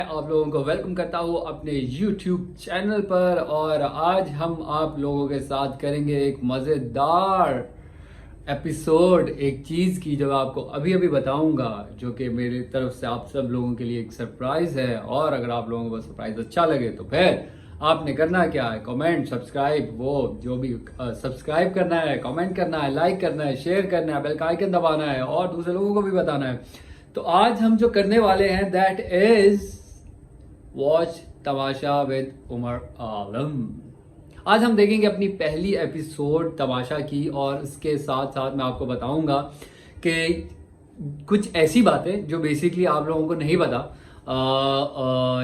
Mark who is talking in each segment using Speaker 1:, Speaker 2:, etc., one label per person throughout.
Speaker 1: आप लोगों को वेलकम करता हूँ अपने YouTube चैनल पर। और आज हम आप लोगों के साथ करेंगे एक मज़ेदार एपिसोड, एक चीज़ की जो आपको अभी अभी बताऊंगा, जो कि मेरी तरफ से आप सब लोगों के लिए एक सरप्राइज़ है। और अगर आप लोगों को सरप्राइज़ अच्छा लगे तो फिर आपने करना क्या है, कमेंट, सब्सक्राइब, वो जो भी सब्सक्राइब करना है, कमेंट करना है, लाइक करना है, शेयर करना है, बेल का आइकन दबाना है और दूसरे लोगों को भी बताना है। तो आज हम जो करने वाले हैं that is watch Tamasha with Umar Alam. आज हम देखेंगे अपनी पहली एपिसोड तमाशा की, और इसके साथ साथ मैं आपको बताऊंगा कि कुछ ऐसी बातें जो बेसिकली आप लोगों को नहीं पता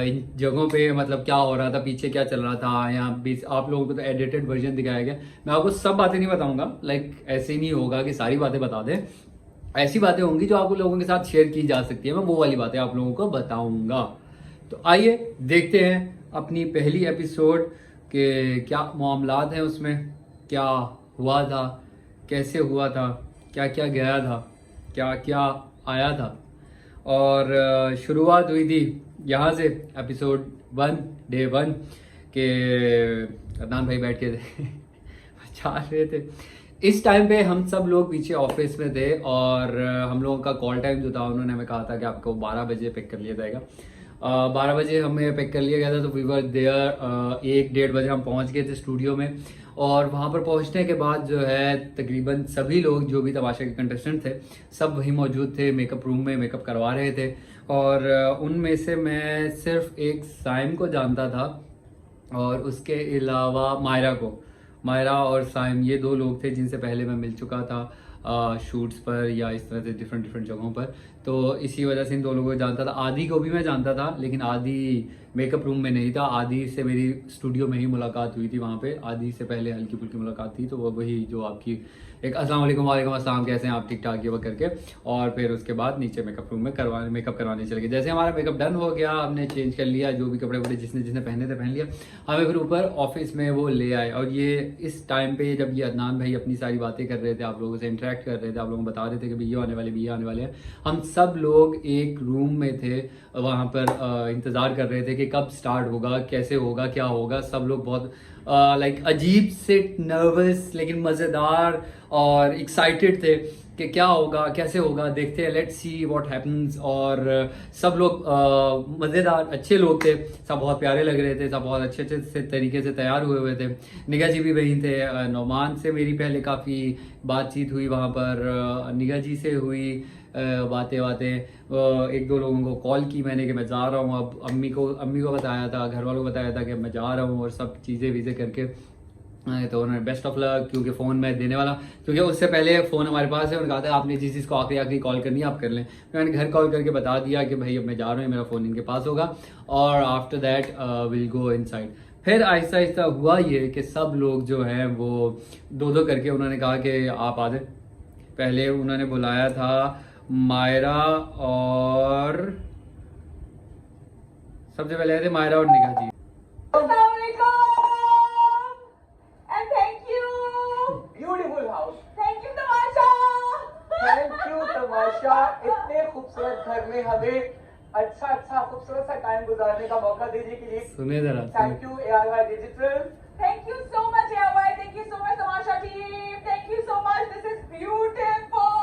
Speaker 1: इन जगहों पे, मतलब क्या हो रहा था, पीछे क्या चल रहा था, या आप लोगों को तो एडिटेड वर्जन दिखाया गया। मैं आपको सब बातें नहीं बताऊंगा, ऐसे नहीं होगा कि सारी बातें बता दें। ऐसी बातें होंगी जो आप लोगों के साथ शेयर की जा सकती है, मैं वो वाली बातें आप लोगों को बताऊंगा। तो आइए देखते हैं अपनी पहली एपिसोड के क्या मामलात हैं, उसमें क्या हुआ था, कैसे हुआ था, क्या क्या गया था, क्या क्या आया था। और शुरुआत हुई थी यहाँ से, एपिसोड 1, डे 1 के अदनान भाई बैठ के थे बचा रहे थे। इस टाइम पे हम सब लोग पीछे ऑफिस में थे, और हम लोगों का कॉल टाइम जो था, उन्होंने हमें कहा था कि आपको 12 बजे पिक कर लिया जाएगा। 12 बजे हमें पिक कर लिया गया था, तो वी वर देयर। 1-1:30 बजे हम पहुंच गए थे स्टूडियो में। और वहां पर पहुंचने के बाद जो है तकरीबन सभी लोग जो भी तमाशा के कंटेस्टेंट थे सब वहीं मौजूद थे, मेकअप रूम में मेकअप करवा रहे थे। और उनमें से मैं सिर्फ एक साइम को जानता था, और उसके अलावा मायरा और साइम, ये दो लोग थे जिनसे पहले मैं मिल चुका था शूट्स पर या इस तरह से डिफरेंट डिफरेंट जगहों पर। तो इसी वजह से इन दो लोगों को जानता था। आदि को भी मैं जानता था, लेकिन आदि मेकअप रूम में नहीं था। आदि से मेरी स्टूडियो में ही मुलाकात हुई थी, वहाँ पे आदि से पहले हल्की फुल्की मुलाकात थी। तो वो वही जो आपकी एक अस्सलाम वालेकुम, वालेकुम अस्सलाम, कैसे हैं आप, ठीक ठाक, ये वो करके। और फिर उसके बाद नीचे मेकअप रूम में मेकअप करवाने चले गए। जैसे हमारा मेकअप डन हो गया, हमने चेंज कर लिया, जो भी कपड़े वपड़े जिसने जिसने पहने थे पहन लिया, हमें फिर ऊपर ऑफिस में वो ले आए। और ये इस टाइम पे जब ये अदनान भाई अपनी सारी बातें कर रहे थे, आप लोगों से इंटरेक्ट कर रहे थे, आप लोगों को बता रहे थे कि भैया आने वाले, भैया आने वाले हैं, हम सब लोग एक रूम में थे, वहाँ पर इंतज़ार कर रहे थे कि कब स्टार्ट होगा, कैसे होगा, क्या होगा। सब लोग बहुत अजीब से नर्वस लेकिन मज़ेदार और एक्साइटेड थे कि क्या होगा, कैसे होगा, देखते हैं, लेट्स सी व्हाट हैपन्स। और सब लोग मज़ेदार अच्छे लोग थे, सब बहुत प्यारे लग रहे थे, सब बहुत अच्छे अच्छे से तरीके से तैयार हुए हुए थे। निगा जी भी वहीं थे। नौमान से मेरी पहले काफ़ी बातचीत हुई वहाँ पर, निगा जी से हुई बातें बातें। एक दो लोगों को कॉल की मैंने कि मैं जा रहा हूँ। अब अम्मी को बताया था, घर वालों को बताया था कि मैं जा रहा हूँ, और सब चीज़ें वीज़ें करके। तो उन्होंने बेस्ट ऑफ लक, क्योंकि फ़ोन मैं देने वाला, क्योंकि उससे पहले फ़ोन हमारे पास है। उन्होंने कहा था आपने जिस चीज़ को आखिरी कॉल करनी है आप कर लें। मैंने घर कॉल करके बता दिया कि भाई अब मैं जा रहा हूँ, मेरा फ़ोन इनके पास होगा, और after that will go inside. फिर आहिस्ता आहिस्ता हुआ ये कि सब लोग जो हैं वो दो दो करके उन्होंने कहा कि आप आ जाए। पहले उन्होंने बुलाया था मायरा, और सबसे पहले आए थे मायरा और Nigah ji.
Speaker 2: And thank you.
Speaker 3: Beautiful house.
Speaker 2: Thank you, Tamasha.
Speaker 3: Thank you Tamasha, इतने खूबसूरत घर में हमें अच्छा खूबसूरत सा टाइम गुजारने का मौका देने के लिए
Speaker 1: सुने जरा,
Speaker 3: thank you ARY digital.
Speaker 2: Thank you so much, AY. Thank you so much, Tamasha team. Thank you so much. This is beautiful.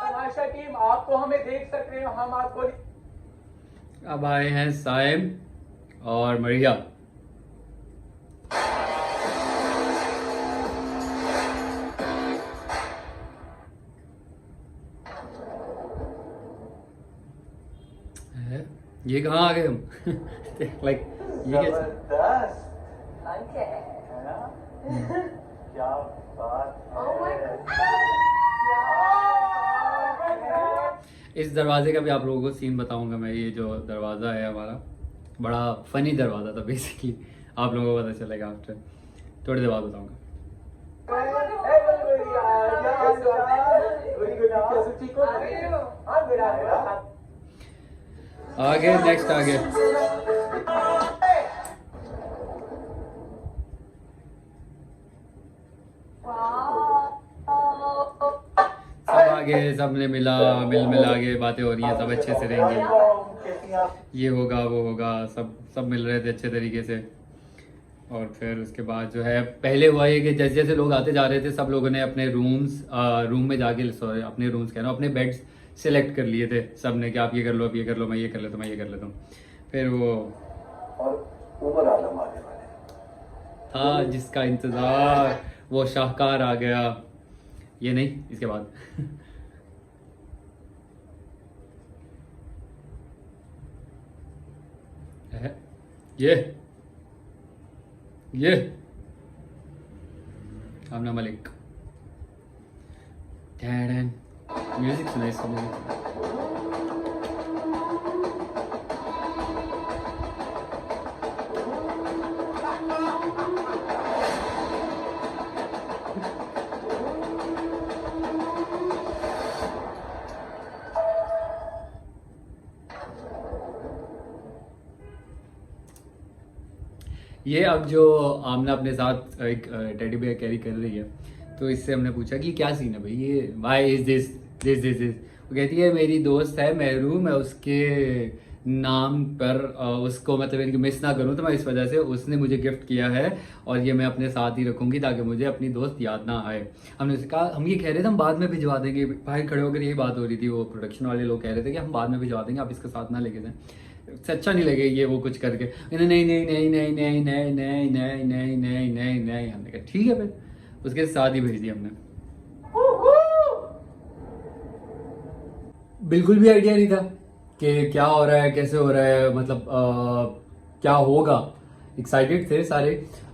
Speaker 3: Tamasha team, आपको हमें देख सकते हैं, हम आपको।
Speaker 1: अब आए हैं साइम और मरिया। ये कहाँ आ गए हम लाइक ये कैसे?
Speaker 3: जबरदस्त
Speaker 2: Okay.
Speaker 3: है ना? क्या बात है।
Speaker 2: Oh my God.
Speaker 1: इस दरवाजे का भी आप लोगों को सीन बताऊंगा मैं। ये जो दरवाज़ा है हमारा, बड़ा फनी दरवाज़ा था बेसिकली, आप लोगों को पता चलेगा आफ्टर थोड़ी देर बाद बताऊंगा। आगे नेक्स्ट आगे सब आगे, सबने मिल आगे, बातें हो रही हैं, सब अच्छे से रहेंगे।
Speaker 3: आप।
Speaker 1: ये होगा वो होगा, सब सब मिल रहे थे अच्छे तरीके से। और फिर उसके बाद जो है पहले हुआ ये कि जैसे जैसे लोग आते जा रहे थे सब लोगों ने अपने रूम में जाके, सॉरी अपने रूम्स कह रहा हूँ, अपने बेड्स सेलेक्ट कर लिए थे सब ने कि आप ये कर लो, आप ये कर लो, मैं ये कर लेता हूँ, मैं ये कर लेता हूँ। फिर वो
Speaker 3: और उमर आलम आने वाले
Speaker 1: था जिसका इंतजार, वो शाहकार आ गया। ये नहीं, इसके बाद ये आमना मलिक, म्यूजिक सुना इसका मुझे। ये अब जो आमना अपने साथ एक टेडी बेयर कैरी कर रही है, तो इससे हमने पूछा कि क्या सीन है भाई, ये why is this this this this. वो कहती है मेरी दोस्त है मेहरू, मैं उसके नाम पर उसको मतलब इनकी मिस ना करूं, तो मैं इस वजह से उसने मुझे गिफ्ट किया है और ये मैं अपने साथ ही रखूंगी ताकि मुझे अपनी दोस्त याद ना आए। हमने उससे कहा, हम ये कह रहे थे हम बाद में भिजवा देंगे, भाई खड़े होकर यही बात हो रही थी, वो प्रोडक्शन वाले लोग कह रहे थे कि हम बाद में भिजवा देंगे, आप इसके साथ ना लेके जाएं, इससे अच्छा नहीं लगे ये वो कुछ करके। नहीं नहीं नहीं नहीं नहीं नहीं नहीं नहीं नहीं नहीं नहीं नहीं नहीं, हमने कहा ठीक है, फिर उसके साथ ही भेज दिया हमने। बिल्कुल भी आइडिया नहीं था कि क्या हो रहा है, कैसे हो रहा है, मतलब क्या होगा। एक्साइटेड थे सारे।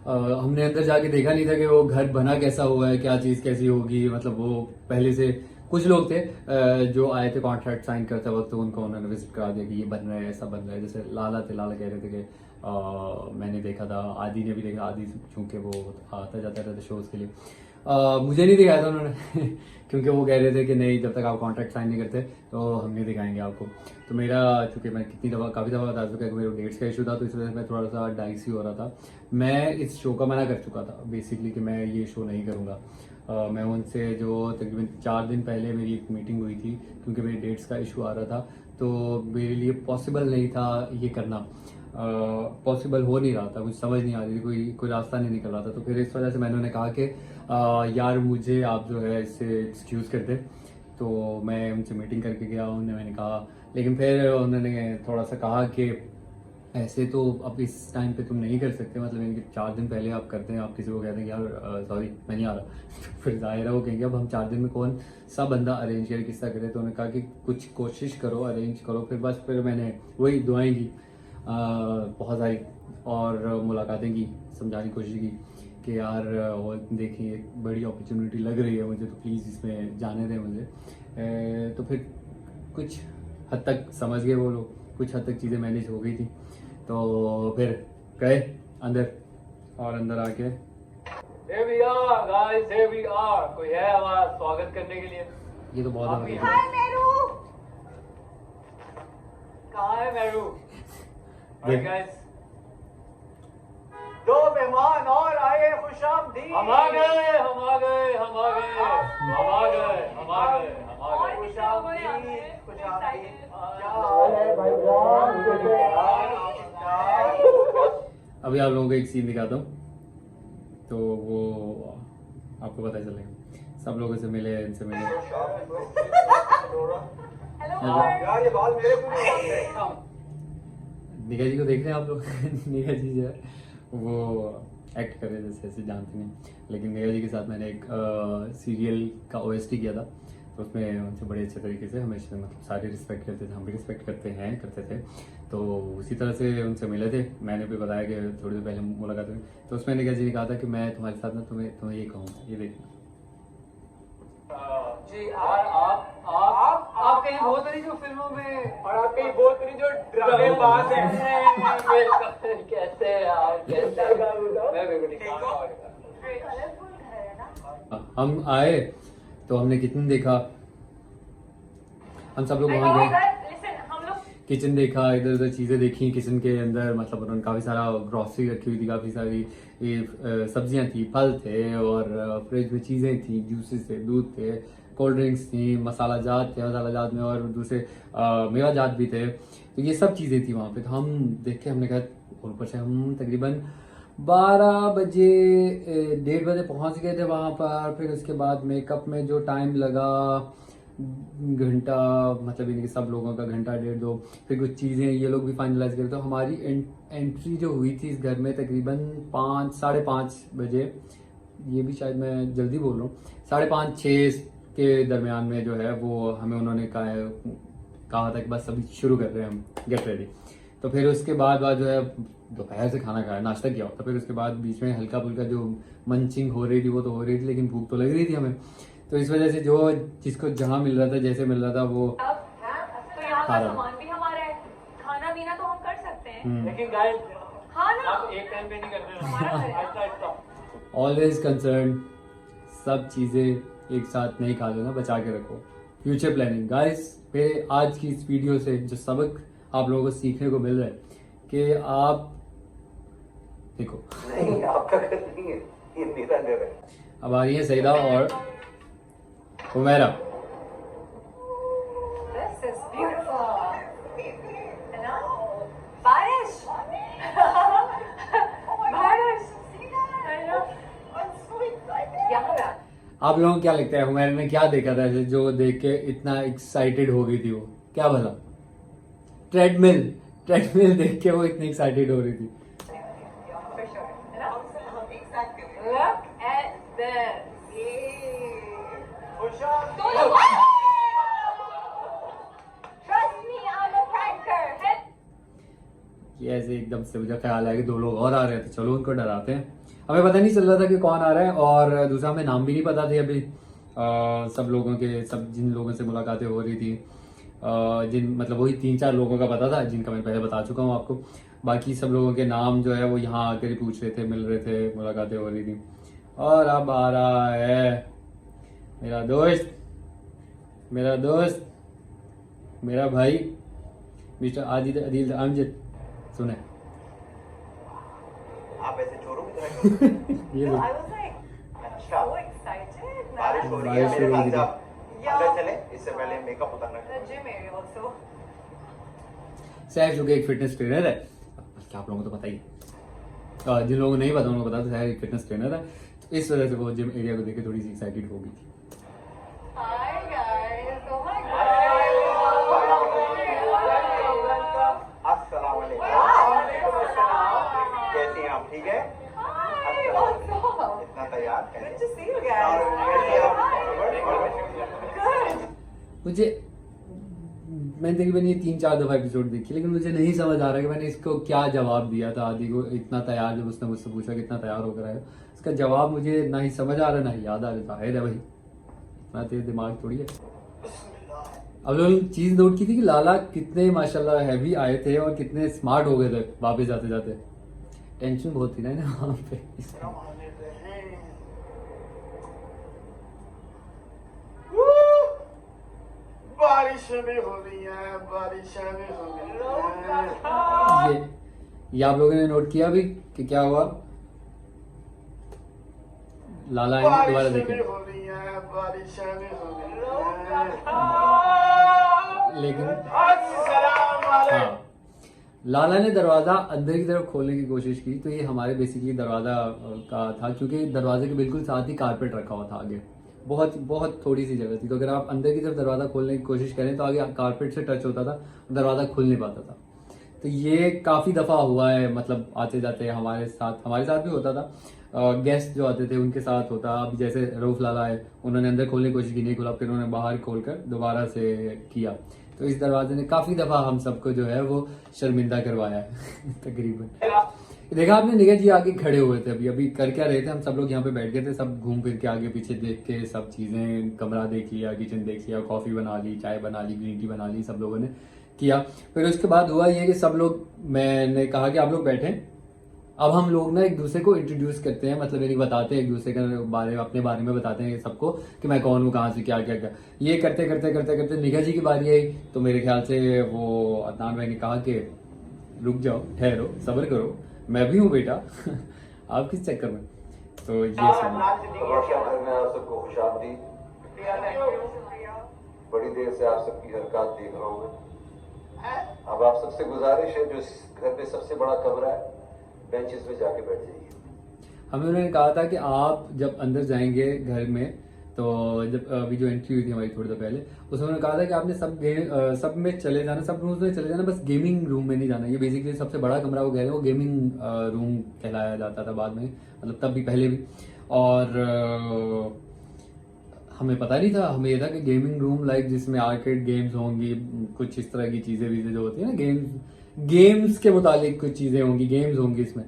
Speaker 1: हमने अंदर जाके देखा नहीं था कि वो घर बना कैसा हुआ है, क्या चीज़ कैसी होगी, मतलब वो पहले से कुछ लोग थे जो आए थे कॉन्ट्रैक्ट साइन करते वक्त, तो उनको उन्होंने विजिट करा दिया कि ये बन रहा है, ऐसा बन रहा है। जैसे लाला थे, लाला कह रहे थे कि मैंने देखा था, आदि ने भी देखा, आदि चूँकि वो आता जाता रहता शोज़ के लिए। मुझे नहीं दिखाया था उन्होंने क्योंकि वो कह रहे थे कि नहीं, जब तक आप कॉन्ट्रैक्ट साइन नहीं करते तो हम नहीं दिखाएंगे आपको। तो मेरा, चूँकि मैं काफ़ी दफ़ा बता चुका है कि मेरे डेट्स का इशू था, तो इस वजह से मैं थोड़ा सा डाइस ही हो रहा था। मैं इस शो का मना कर चुका था बेसिकली कि मैं ये शो नहीं करूँगा। मैं उनसे जो तकरीबन 4 दिन पहले मेरी एक मीटिंग हुई थी, क्योंकि मेरे डेट्स का इशू आ रहा था, तो मेरे लिए पॉसिबल नहीं था ये करना, पॉसिबल हो नहीं रहा था, कुछ समझ नहीं आ रही थी, कोई रास्ता नहीं निकल रहा था। तो फिर इस वजह से मैंने उन्हें कहा कि यार मुझे आप जो है इससे एक्सक्यूज़ कर दें। तो मैं उनसे मीटिंग करके गया, मैंने कहा, लेकिन फिर उन्होंने थोड़ा सा कहा कि ऐसे तो अब इस टाइम पे तुम नहीं कर सकते, मतलब इनके 4 दिन पहले आप करते हैं, आप किसी को कहते हैं कि यार सॉरी मैं नहीं आ रहा फिर जाहिर है वो कहेंगे अब हम 4 दिन में कौन सा बंदा अरेंज करे, किस्सा करे। तो उन्होंने कहा कि कुछ कोशिश करो, अरेंज करो। फिर बस फिर मैंने वही दुआएं की बहुत सारी और मुलाकातें की, समझाने की कोशिश की कि यार देखिए एक बड़ी अपॉर्चुनिटी लग रही है मुझे, तो प्लीज़ इसमें जाने दें मुझे। तो फिर कुछ हद तक समझ गए वो लोग, कुछ हद तक चीज़ें मैनेज हो गई थी। तो फिर गए अंदर, और अंदर आके Here we are, guys, here we are. कोई है हमारा स्वागत करने के लिए? ये तो बहुत है।
Speaker 2: हाय मेरू,
Speaker 1: कहाँ है मेरू?
Speaker 3: Alright, guys. 2 मेहमान और आए, खुशामदीद।
Speaker 1: हम आ गए, हम आ गए, हम आ गए, हम आ गए, हम आ गए, हम आ गए।
Speaker 3: खुशामदीद, खुशामदीद। क्या हाल है भाईजान?
Speaker 1: अभी आप लोगों को एक सीन दिखाता हूँ, तो वो आपको पता चलेगा। सब लोगों से मिले, इनसे मिले।
Speaker 2: हेलो
Speaker 3: यार ये बाल मेरे को नहीं।
Speaker 1: निका जी को देख रहे हैं आप लोग निका जी जो है वो एक्ट कर रहे हैं जैसे ऐसे जानते नहीं, लेकिन निका जी के साथ मैंने एक सीरियल का OST किया था, तो उसमें उनसे बड़े अच्छे तरीके से हमेशा मतलब सारे रिस्पेक्ट करते थे, हम भी रिस्पेक्ट करते थे। तो उसी तरह से उनसे मिले थे। मैंने भी बताया कि थोड़ी देर पहले मुलाकात हुई, तो उसमें निका जी ने कहा था कि मैं तुम्हारे साथ ना तुम्हें ये कहूँगा, ये देखना
Speaker 3: जी
Speaker 1: आप कहीं बहुत रही जो फिल्मों में,
Speaker 3: और आपके बहुत बड़ी जो ड्रामेबाज है।
Speaker 1: कैसे आप कैसे
Speaker 2: कलरफुल घर है ना।
Speaker 1: हम आए तो हमने किचन देखा, हम सब लोग वहाँ गए,
Speaker 2: हम लोग
Speaker 1: किचन देखा, इधर उधर चीज़ें देखी किचन के अंदर, मतलब उन्होंने काफ़ी सारा ग्रॉसरी रखी हुई थी, काफ़ी सारी ये सब्जियां थी, फल थे, और फ्रिज में चीज़ें थी, जूसेस थे, दूध थे, कोल्ड ड्रिंक्स थी, मसाला जात थे, मसाला जात में और दूसरे मेवा जात भी थे। तो ये सब चीज़ें थी वहाँ पे। तो हम देख के हमने कहा, और ऊपर से हम तकरीबन 12 बजे 1:30 बजे पहुँच गए थे वहाँ पर। फिर उसके बाद मेकअप में जो टाइम लगा घंटा, मतलब इनके सब लोगों का घंटा 1.5-2। फिर कुछ चीज़ें ये लोग भी फाइनलाइज करते। तो हमारी एंट्री जो हुई थी इस घर में तकरीबन 5-5:30 बजे। ये भी शायद मैं जल्दी बोल रहा हूँ, 5:30-6 के दरमियान में जो है वो हमें उन्होंने कहा था कि बस अभी शुरू कर रहे हैं हम, गेट रेडी। तो फिर उसके बाद जो है दोपहर से खाना खाया, नाश्ता किया होता। फिर उसके बाद बीच में हल्का फुल्का जो मंचिंग हो रही थी वो तो हो रही थी, लेकिन भूख तो लग रही थी हमें। तो इस वजह से जो जिसको जहाँ मिल रहा था, जैसे मिल रहा था वो
Speaker 2: तो यहाँ
Speaker 1: खा
Speaker 2: का
Speaker 1: रहा।
Speaker 2: सामान भी हमारा है, खाना पीना तो हम कर सकते हैं।
Speaker 3: लेकिन गाइस
Speaker 2: हाँ ना,
Speaker 3: आप एक टाइम पे नहीं कर रहे हो,
Speaker 2: हमारा घर है।
Speaker 3: आहिस्ता आहिस्ता।
Speaker 1: ऑलवेज कंसर्न, सब चीज़ें एक साथ नहीं खा लेना, बचा के रखो। फ्यूचर प्लानिंग गाइस, मेरे आज की इस वीडियो से जो सबक आप लोगों को सीखने को मिल रहा है कि आप देखो,
Speaker 3: नहीं आपका घर नहीं है, ये मेरा घर है।
Speaker 1: अब आ रही है सईदा और हुमैरा।
Speaker 2: This is beautiful. है ना? बारिश। बारिश। है ना? यहाँ पे आ।
Speaker 1: आप लोगों को क्या लगता है हुमैरा ने क्या देखा था ऐसे जो देख के इतना एक्साइटेड हो गई थी? वो क्या भला? ट्रेडमिल देख के वो इतनी एक्साइटेड हो रही थी।
Speaker 2: For sure. है ना? Look at this. Trust me, I'm a pranker.
Speaker 1: ये ऐसे एकदम से मुझे ख्याल आया कि 2 लोग और आ रहे थे, चलो उनको डराते हैं। हमें पता नहीं चल रहा था कि कौन आ रहा है, और दूसरा हमें नाम भी नहीं पता थे अभी सब लोगों के। सब जिन लोगों से मुलाकातें हो रही थी, जिन मतलब वही 3-4 लोगों का पता था जिनका मैं पहले बता चुका हूँ आपको। बाकी सब लोगों के नाम जो है वो यहाँ आकर ही पूछ रहे थे, मिल रहे थे, मुलाकातें हो रही थी। और अब आ रहा है मेरा दोस्त, मेरा भाई मिस्टर आदिल अमजद। सुने
Speaker 3: आप ऐसे चोरों की तरह क्यों?
Speaker 1: ये
Speaker 2: So
Speaker 1: लोग
Speaker 2: I was like
Speaker 3: अच्छा
Speaker 2: so excited.
Speaker 3: बारिश हो रही
Speaker 1: बारिश
Speaker 3: है, मेरे
Speaker 1: हो
Speaker 3: साथ
Speaker 1: रही
Speaker 3: से
Speaker 1: थी।
Speaker 3: आप अंदर चले, इससे पहले मेकअप उतारना
Speaker 2: The gym area also.
Speaker 1: Saif जो कि एक फिटनेस ट्रेनर है, क्या आप लोगों को तो पता ही है, जिन लोगों को नहीं पता उनको बता दो, सैफ एक फिटनेस ट्रेनर है। तो इस वजह से वो जिम एरिया को देख के थोड़ी सी एक्साइटेड हो गई थी।
Speaker 2: Hi guys. Oh my
Speaker 3: अस्सलाम वालेकुम। कैसी हैं आप? ठीक है?
Speaker 2: Hi. What's up?
Speaker 3: इतना तैयार
Speaker 2: Good
Speaker 3: कैसे?
Speaker 2: to see you guys. Good.
Speaker 1: मुझे मैंने तकरीबन ये 3-4 दफा एपिसोड देखी, लेकिन मुझे नहीं समझ आ रहा कि मैंने इसको क्या जवाब दिया था आदि को। इतना तैयार, जब उसने मुझसे पूछा कितना तैयार होकर आया, इसका जवाब मुझे ना ही समझ आ रहा ना ही याद आ रहा। जाहिर है भाई, इतना तेज दिमाग थोड़ी है। अब लोगों ने चीज नोट की थी कि लाला कितने माशाल्लाह हैवी आए थे और कितने स्मार्ट हो गए थे वापस जाते जाते। टेंशन बहुत थी ना इन्हें वहां पे।
Speaker 3: बारिशें भी हो रही हैं, बारिशें भी हो रही हैं।
Speaker 1: ये आप लोगों ने नोट किया भी कि क्या हुआ? लाला आए दोबारा
Speaker 3: बारिशें भी
Speaker 1: देखें,
Speaker 3: हो रही हैं, बारिशें भी हो रही
Speaker 1: लेकिन
Speaker 3: अस्सलाम वालेकुम।
Speaker 1: हाँ, लाला ने दरवाजा अंदर की तरफ खोलने की कोशिश की। तो ये हमारे बेसिकली दरवाजा का था, क्योंकि दरवाजे के बिल्कुल साथ ही कारपेट रखा हुआ था आगे। बहुत थोड़ी सी जगह थी, तो अगर आप अंदर की तरफ दरवाजा खोलने की कोशिश करें तो आगे कारपेट से टच होता था, दरवाजा खुल नहीं पाता था। तो ये काफी दफा हुआ है, मतलब आते जाते हमारे साथ भी होता था। गेस्ट जो आते थे उनके साथ होता। अब जैसे रऊफ लाला है, उन्होंने अंदर खोलने की कोशिश की, नहीं खुला, फिर उन्होंने बाहर खोलकर दोबारा से किया। तो इस दरवाजे ने काफी दफा हम सबको जो है वो शर्मिंदा करवाया है तकरीबन। देखा आपने, निगह जी आगे खड़े हुए थे, अभी कर क्या रहे थे? हम सब लोग यहाँ पे बैठ गए थे, सब घूम फिर के आगे पीछे देख के सब चीजें, कमरा देख लिया, किचन देख लिया, कॉफी बना ली, चाय बना ली, ग्रीन टी बना ली, सब लोगों ने किया। फिर उसके बाद हुआ ये कि सब लोग, मैंने कहा कि आप लोग बैठें, अब हम लोग ना एक दूसरे को इंट्रोड्यूस करते हैं, मतलब यानी बताते हैं एक दूसरे के बारे में, अपने बारे में बताते हैं सबको कि मैं कौन हूँ, कहाँ से, क्या क्या क्या। ये करते करते करते करते निगाह जी की बारी आई। तो मेरे ख्याल से वो अदनान भाई ने कहा कि रुक जाओ, ठहरो, सब्र करो, मैं भी हूँ बेटा आप किस चक्कर में। तो ये सब
Speaker 3: घर में आप सबको खुशामदीद।
Speaker 4: बड़ी देर से आप सबकी हरकत देख रहा हूँ मैं। अब आप सबसे गुजारिश है, जो इस घर पे सबसे बड़ा कमरा है, बेंचेस पे जाके बैठ जाइए।
Speaker 1: हमें उन्होंने कहा था कि आप जब अंदर जाएंगे घर में, तो जब अभी जो एंट्री हुई थी हमारी थोड़ी देर पहले, उसमें उन्होंने कहा था कि आपने सब में चले जाना, सब रूम्स में चले जाना, बस गेमिंग रूम में नहीं जाना। ये बेसिकली सबसे बड़ा कमरा वो कह रहे हैं, वो गेमिंग रूम कहलाया जाता था बाद में, मतलब तब भी पहले भी। और हमें पता नहीं था, हमें ये था कि गेमिंग रूम लाइक जिसमें आर्केड गेम्स होंगी, कुछ इस तरह की चीज़ें वीजें जो होती है ना, गेम्स के मुतालिक कुछ चीज़ें होंगी, गेम्स होंगी इसमें,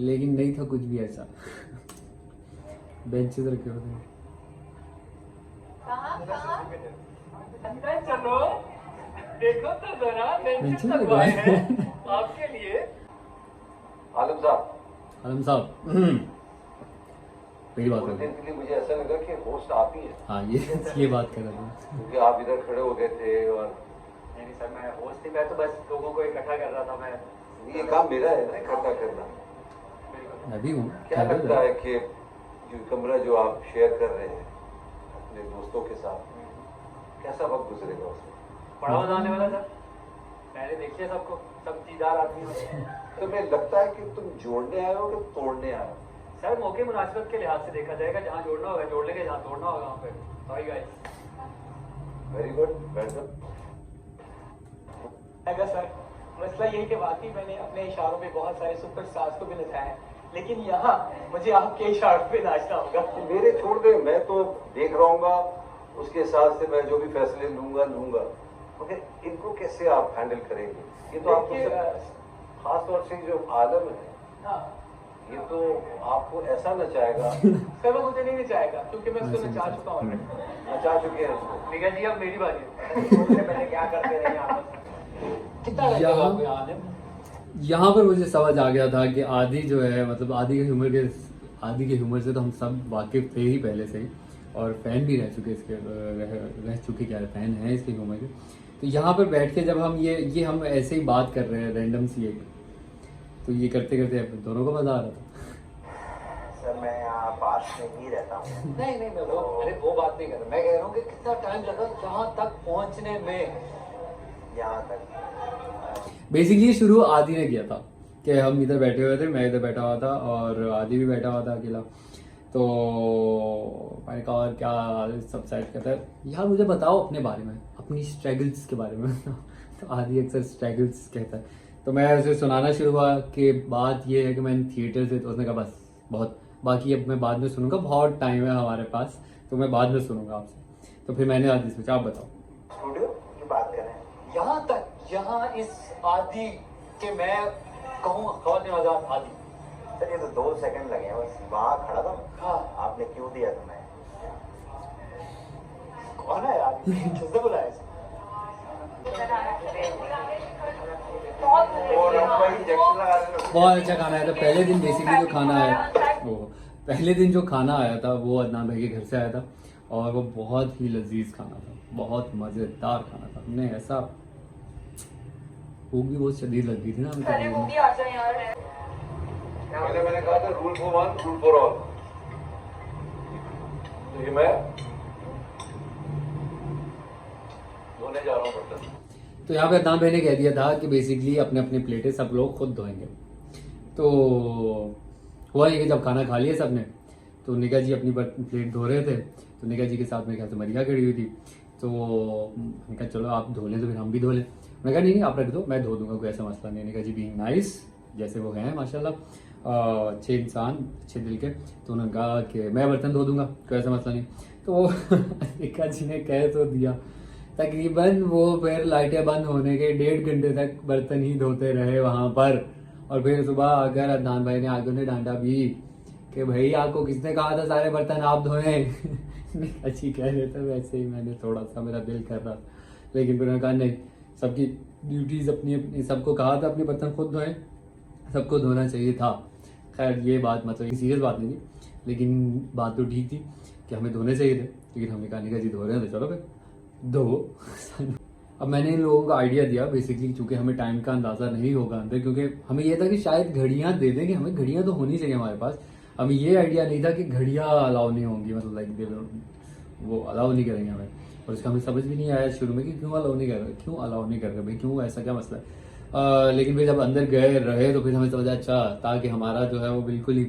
Speaker 1: लेकिन नहीं था कुछ भी ऐसा। बेंचेस रखे होते हैं।
Speaker 3: अंदर चलो, देखो तो जरा, बेंचेस
Speaker 1: बेंचेस
Speaker 3: लगवाए
Speaker 1: लगवाए
Speaker 3: हैं आपके लिए।
Speaker 4: आलम साहब,
Speaker 1: मेरी बात कर
Speaker 4: थोड़ी
Speaker 1: रहे
Speaker 4: देर के लिए मुझे ऐसा लगा कि होस्ट आप ही है,
Speaker 1: हाँ, ये बात कर रहा था।
Speaker 4: क्योंकि आप इधर खड़े हो गए थे और
Speaker 3: नहीं सर, मैं होस्ट नहीं, मैं तो बस लोगों को इकट्ठा कर रहा था। मैं
Speaker 4: ये काम मेरा है ना, इकट्ठा करना।
Speaker 1: मैं भी हूँ।
Speaker 4: क्या लगता है कि जो कमरा जो आप शेयर कर रहे हैं अपने दोस्तों के साथ, कैसा वक्त गुजरेगा उसमें?
Speaker 3: बड़ा मजा आने वाला सर। मैंने देखी है सबको, सब चीजदार आदमी होते।
Speaker 4: तो मुझे लगता है कि तुम जोड़ने आए हो कि तोड़ने आए हो?
Speaker 3: सर मौके मुनासिबत के लिहाज से देखा जाएगा, जहाँ जोड़ना होगा जोड़ लेंगे, जहाँ तोड़ना होगा वहाँ पे। Sorry guys.
Speaker 4: Very good, well done.
Speaker 3: Sir मसला यही कि वाकई मैंने अपने इशारों पे बहुत सारे सुपरस्टार्स को भी नचाया है, लेकिन यहाँ मुझे आपके इशारों पे नाचना होगा।
Speaker 4: मेरे छोड़ दे, मैं तो देख रहूंगा, उसके हिसाब से मैं जो भी फैसले लूंगा। मगर इनको कैसे आप हैंडल करेंगे? ये तो आपको खास तौर से जो आलम है,
Speaker 3: हाँ
Speaker 4: ये तो आपको ऐसा नचाएगा।
Speaker 3: सर वो मुझे नहीं नचाएगा, क्योंकि मैं उसको नचा चुका हूँ।
Speaker 4: नचा चुके हैं उसको।
Speaker 3: निगा जी अब मेरी बारी है। उससे पहले क्या करते रहे यहाँ पर? कितना लगेगा आपको यहाँ आने में?
Speaker 1: यहाँ पर मुझे समझ आ गया था कि आदि जो है, मतलब आदि के ह्यूमर से तो हम सब वाकिफ थे ही पहले से ही, और फैन भी रह चुके क्या फैन हैं इसके ह्यूमर के। तो यहाँ पर बैठ के जब हम ये हम ऐसे ही बात कर रहे हैं रैंडम सी एक, तो ये करते करते दोनों को मजा आ रहा था।
Speaker 5: सर मैं यहाँ पास में ही रहता हूँ।
Speaker 3: नहीं मैं वो बात नहीं कर रहा। मैं कह रहा हूँ कि कितना टाइम लगा यहाँ तक पहुँचने में।
Speaker 5: यहाँ तक
Speaker 1: बेसिकली शुरू आदि ने किया था कि हम इधर बैठे हुए थे, मैं इधर बैठा हुआ था और आदि भी बैठा हुआ था अकेला। तो मैंने कहा और क्या सब साइड कहता है, यार मुझे बताओ अपने बारे में, अपनी स्ट्रगल्स के बारे में। तो आदि अक्सर स्ट्रगल्स कहता है, तो मैं उसे सुनाना शुरू हुआ कि बात ये है कि मैंने थिएटर से, तो उसने कहा बस बहुत, बाकी अब मैं बाद में सुनूंगा, बहुत टाइम है हमारे पास, तो मैं बाद में सुनूंगा आपसे। तो फिर मैंने आदि से पूछा, आप बताओ।
Speaker 5: स्टूडियो की बात करें,
Speaker 3: यहाँ तक, यहाँ इस आदि के मैं कहूँ खवातीन आजाद आदि।
Speaker 5: सर ये तो 2 सेकंड लगे हैं बस, वहाँ खड़ा था मैं।
Speaker 3: हाँ
Speaker 5: आपने क्यों दिया तुम्हें?
Speaker 3: कौन है यार? किसने बुलाया इसे?
Speaker 5: और हमको इंजेक्शन लगा देना।
Speaker 1: बहुत अच्छा खाना आया था पहले दिन। बेसिकली जो खाना आया, वो पहले दिन जो खाना आया था वो अदनान भाई के घर से आया था, और वो बहुत ही लजीज खाना था, बहुत मज़ेदार खाना था। हमने ऐसा, भूख भी बहुत शदीद लग गई थी ना हमको।
Speaker 4: मैंने कहा था rule for one, rule for all. तो ये मैं धोने जा रहा हूँ बर्तन।
Speaker 1: तो यहाँ पे अदनान भाई ने कह दिया था कि बेसिकली अपने अपने प्लेटें सब लोग खुद धोएंगे। तो हुआ ये कि जब खाना खा लिया सबने, तो निका जी अपनी प्लेट धो रहे थे, तो निका जी के साथ मेरे ख्याल से मरिया खड़ी हुई थी। तो मैंने कहा चलो आप धो लें तो फिर हम भी धो लें। मैंने कहा नहीं आप रख दो, मैं धो दूंगा, कोई ऐसा मसला नहीं। निका जी बीइंग नाइस, जैसे वो हैं माशाल्लाह, अच्छे इंसान, अच्छे दिल के, तो उन्होंने कहा कि मैं बर्तन धो दूंगा, कोई ऐसा मसला नहीं। तो निका जी ने कह तो दिया, तकरीबन वो फिर लाइटें बंद होने के 1.5 घंटे तक बर्तन ही धोते रहे वहाँ पर। और फिर सुबह आकर अदनान भाई ने आगे ने डांटा भी कि भाई आपको किसने कहा था सारे बर्तन आप धोएं। अच्छी कह रहे थे, वैसे ही मैंने थोड़ा सा मेरा दिल कर रहा, लेकिन फिर उन्होंने कहा नहीं, सबकी ड्यूटीज अपनी अपनी, सबको कहा था अपने बर्तन खुद धोएं, सबको धोना चाहिए था। खैर ये बात मतलब सीरियस बात नहीं थी, लेकिन बात तो ठीक थी कि हमें धोने चाहिए थे, लेकिन हमने कहा निका जी धो रहे हैं तो चलो फिर दो। अब मैंने इन लोगों का आइडिया दिया बेसिकली, चूंकि हमें टाइम का अंदाजा नहीं होगा अंदर, क्योंकि हमें यह था कि शायद घड़ियां दे देंगे, हमें घड़ियां तो होनी चाहिए हमारे पास। हमें ये आइडिया नहीं था कि घड़ियां अलाउ नहीं होंगी, मतलब लाइक वो अलाउ नहीं करेंगे हमें। और उसका हमें समझ भी नहीं आया शुरू में कि क्यों अलाउ नहीं कर रहे, क्यों अलाउ नहीं कर रहे भाई, क्यों, ऐसा क्या मसला है। लेकिन फिर जब अंदर गए रहे तो फिर हमें समझा अच्छा, ताकि हमारा जो है वो बिल्कुल ही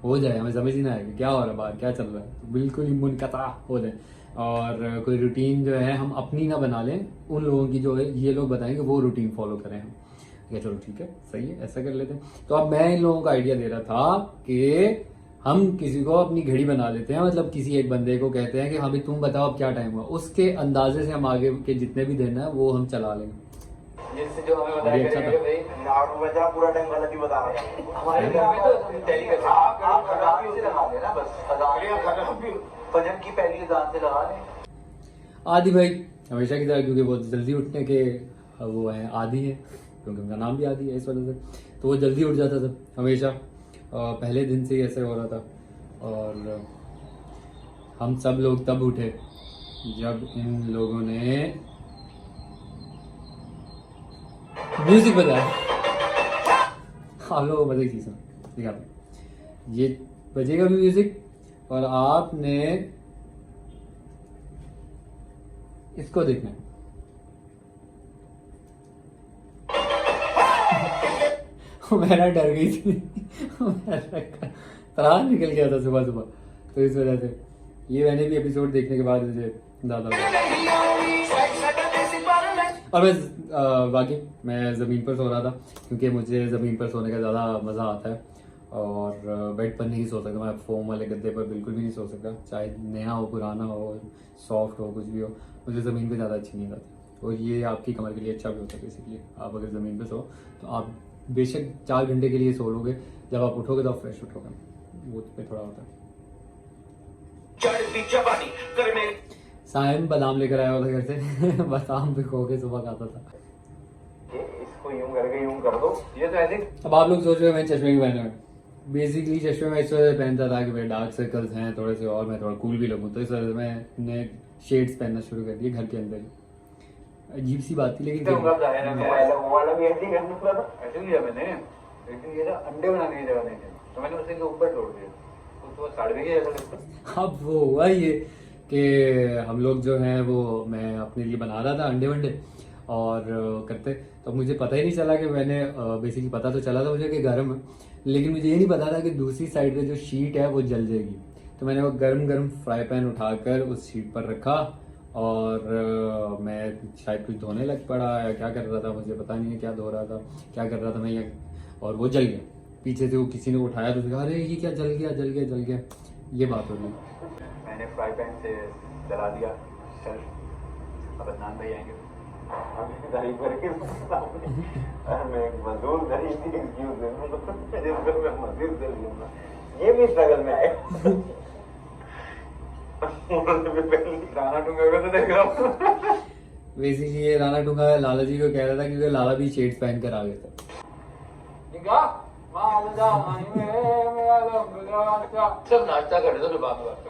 Speaker 1: हो जाए, हमें समझ ही ना आए कि क्या हो रहा है बाहर, क्या चल रहा है, तो बिल्कुल ही मुनक़ता हो जाए। और कोई रूटीन जो है हम अपनी ना बना लें, उन लोगों की जो है ये लोग बताएंगे वो रूटीन फॉलो करें हम। या चलो ठीक है, सही है, ऐसा कर लेते हैं। तो अब मैं इन लोगों का आइडिया दे रहा था कि हम किसी को अपनी घड़ी बना लेते हैं, मतलब किसी एक बंदे को कहते हैं कि हाँ भाई तुम बताओ अब क्या टाइम हुआ, उसके अंदाजे से हम आगे के जितने भी दिन है वो हम चला लेंगे।
Speaker 3: जिससे जो हमें बताया
Speaker 1: अच्छा
Speaker 3: करेंगे
Speaker 1: था।
Speaker 3: भाई
Speaker 5: 8 बजे पूरा टाइम गलत ही बता रहे हैं।
Speaker 3: हमारे घर में तो टेली का
Speaker 5: आप अजान से लगा लेना, बस अजान भी फजर की पहली अजान से लगा लें।
Speaker 1: आदि भाई हमेशा की तरह, क्योंकि वो जल्दी उठने के वो हैं आदि हैं, क्योंकि उनका नाम भी आदि है इस वजह से, तो वो जल्दी उठ जाता था हमेशा। पहले दिन से ही ऐसे हो रहा था। और हम सब लोग तब उठे जब इन लोगों ने म्यूजिक बजाया। आप लोगों को मजे की चीज सुना, ये बजेगा भी म्यूजिक और आपने इसको देखना है। मेरा डर गई थी, प्राण निकल गया था सुबह सुबह, तो इस वजह से ये मैंने भी एपिसोड देखने के बाद मुझे ज्यादा और बाकी मैं ज़मीन पर सो रहा था, क्योंकि मुझे ज़मीन पर सोने का ज़्यादा मज़ा आता है और बेड पर नहीं सो सकता मैं, फोम वाले गद्दे पर बिल्कुल भी नहीं सो सकता, चाहे नया हो, पुराना हो, सॉफ्ट हो, कुछ भी हो, मुझे ज़मीन पे ज़्यादा अच्छी नींद आती। और ये आपकी कमर के लिए अच्छा भी होता है बेसिकली। आप अगर ज़मीन पे सो तो आप बेशक 4 घंटे के लिए सो लोगे, जब आप उठोगे तो आप फ्रेश उठोगे, वो पे थोड़ा होता है। सायम बादाम लेकर आया होता घर से बादाम भिगो के सुबह खाता था।
Speaker 5: इसको यूं करके यूं कर दो, ये तो ऐसे।
Speaker 1: अब आप लोग सोच रहे हो मैं चश्मे क्यों पहने हुए, बेसिकली चश्मे मैं इस वजह से पहनता था कि मेरे डार्क सर्कल्स हैं थोड़े से और मैं थोड़ा कूल भी लगूं, तो इस वजह से मैंने शेड्स पहनना शुरू कर दिए घर के अंदर ही। अजीब सी बात थी लेकिन
Speaker 5: वो वाला भी ऐसे ही करना था, ऐसे लिया मैंने, लेकिन ये ना अंडे बनाने की जगह नहीं थी, तो मैंने उसे ऊपर छोड़ दिया, तो साढ़े की जगह लगता।
Speaker 1: अब वो हुआ ये कि हम लोग जो हैं वो, मैं अपने लिए बना रहा था अंडे वंडे और करते, तो मुझे पता ही नहीं चला कि मैंने बेसिकली पता तो चला था मुझे कि गर्म है, लेकिन मुझे ये नहीं पता था कि दूसरी साइड पे जो शीट है वो जल जाएगी। तो मैंने वो गर्म गर्म फ्राई पैन उठाकर उस शीट पर रखा और मैं शायद कुछ धोने लग पड़ा या क्या कर रहा था, मुझे पता नहीं है क्या धो रहा था, क्या कर रहा था मैं ये, और वो जल गया। पीछे से वो किसी ने उठाया तो कहा अरे ये क्या जल गया जल गया जल गया, ये बात हो गई।
Speaker 5: मैंने फ्राई पैन से जला दिया सर, अब अदनान भाई आएंगे गरीब करके मैं मजदूर गरीब थी, मैं मजदूर कर लूंगा, ये भी स्ट्रगल में आए। राणा टूंगा तो देख रहा हूँ।
Speaker 1: बेसिकली ये राणा टूंगा लाला जी को कह रहा था क्योंकि लाला भी शेड्स पहन कर आ गए थे।
Speaker 3: सब नाश्ता कर रहे थे, बात करते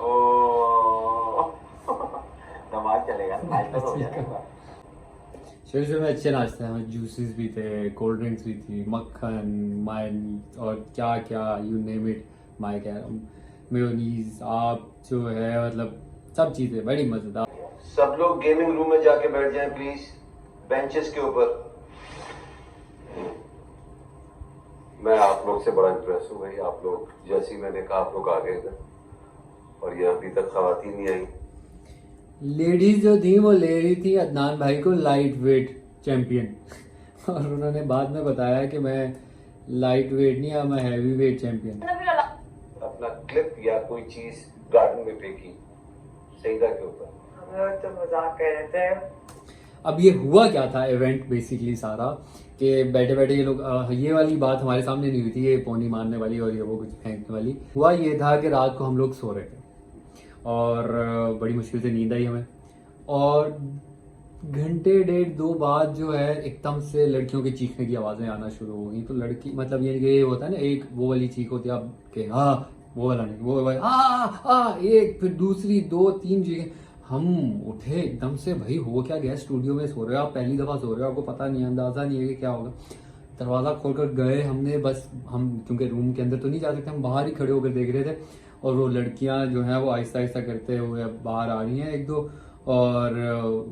Speaker 5: नमाज चलेगा, नाश्ता तो हो जाएगा।
Speaker 1: शुरू में अच्छे नाश्ते हैं, जूसेस भी थे, कोल्ड ड्रिंक्स भी थी, मक्खन, माइन और क्या क्या you name it, my mayonnaise, आप जो है मतलब सब चीजें बड़ी मजेदार।
Speaker 4: सब लोग गेमिंग रूम में जाके बैठ जाएं प्लीज, बेंचेस के ऊपर। मैं आप लोग से बड़ा इंप्रेस हूँ भाई, आप लोग जैसे ही मैंने कहा आप लोग आ गए थे और ये अभी तक खवातीन नहीं आई।
Speaker 1: लेडीज जो थी वो ले रही थी अदनान भाई को लाइट वेट चैंपियन और उन्होंने बाद में बताया कि मैं लाइट वेट नहीं, मैं हैवी वेट चैंपियन।
Speaker 4: अपना क्लिप या कोई चीज गार्डन में फेंकी सईदा के ऊपर,
Speaker 3: हम लोग तो मजाक कर रहे थे।
Speaker 1: अब ये हुआ क्या था इवेंट बेसिकली सारा, कि बैठे बैठे ये लोग ये वाली बात हमारे सामने नहीं हुई थी, ये पौनी मारने वाली और ये वो कुछ फेंकने वाली। हुआ ये था कि रात को हम लोग सो रहे थे और बड़ी मुश्किल से नींद आई हमें, और घंटे डेढ़ 2 बाद जो है एकदम से लड़कियों के चीखने की आवाज़ें आना शुरू हो गई। तो लड़की मतलब ये होता है ना, एक वो वाली चीख होती है आप कि हाँ वो वाला नहीं, वो वाला एक, फिर दूसरी 2-3 चीखें। हम उठे एकदम से, भाई हो क्या गया, स्टूडियो में सो रहे हो आप, पहली दफ़ा सो रहे हो, आपको पता नहीं, अंदाज़ा नहीं है कि क्या होगा। दरवाज़ा खोलकर गए हमने, बस हम क्योंकि रूम के अंदर तो नहीं जा सकते, हम बाहर ही खड़े होकर देख रहे थे। और वो लड़कियां जो हैं वो आहिस्ता आहिस्ता करते हुए बाहर आ रही हैं एक दो, और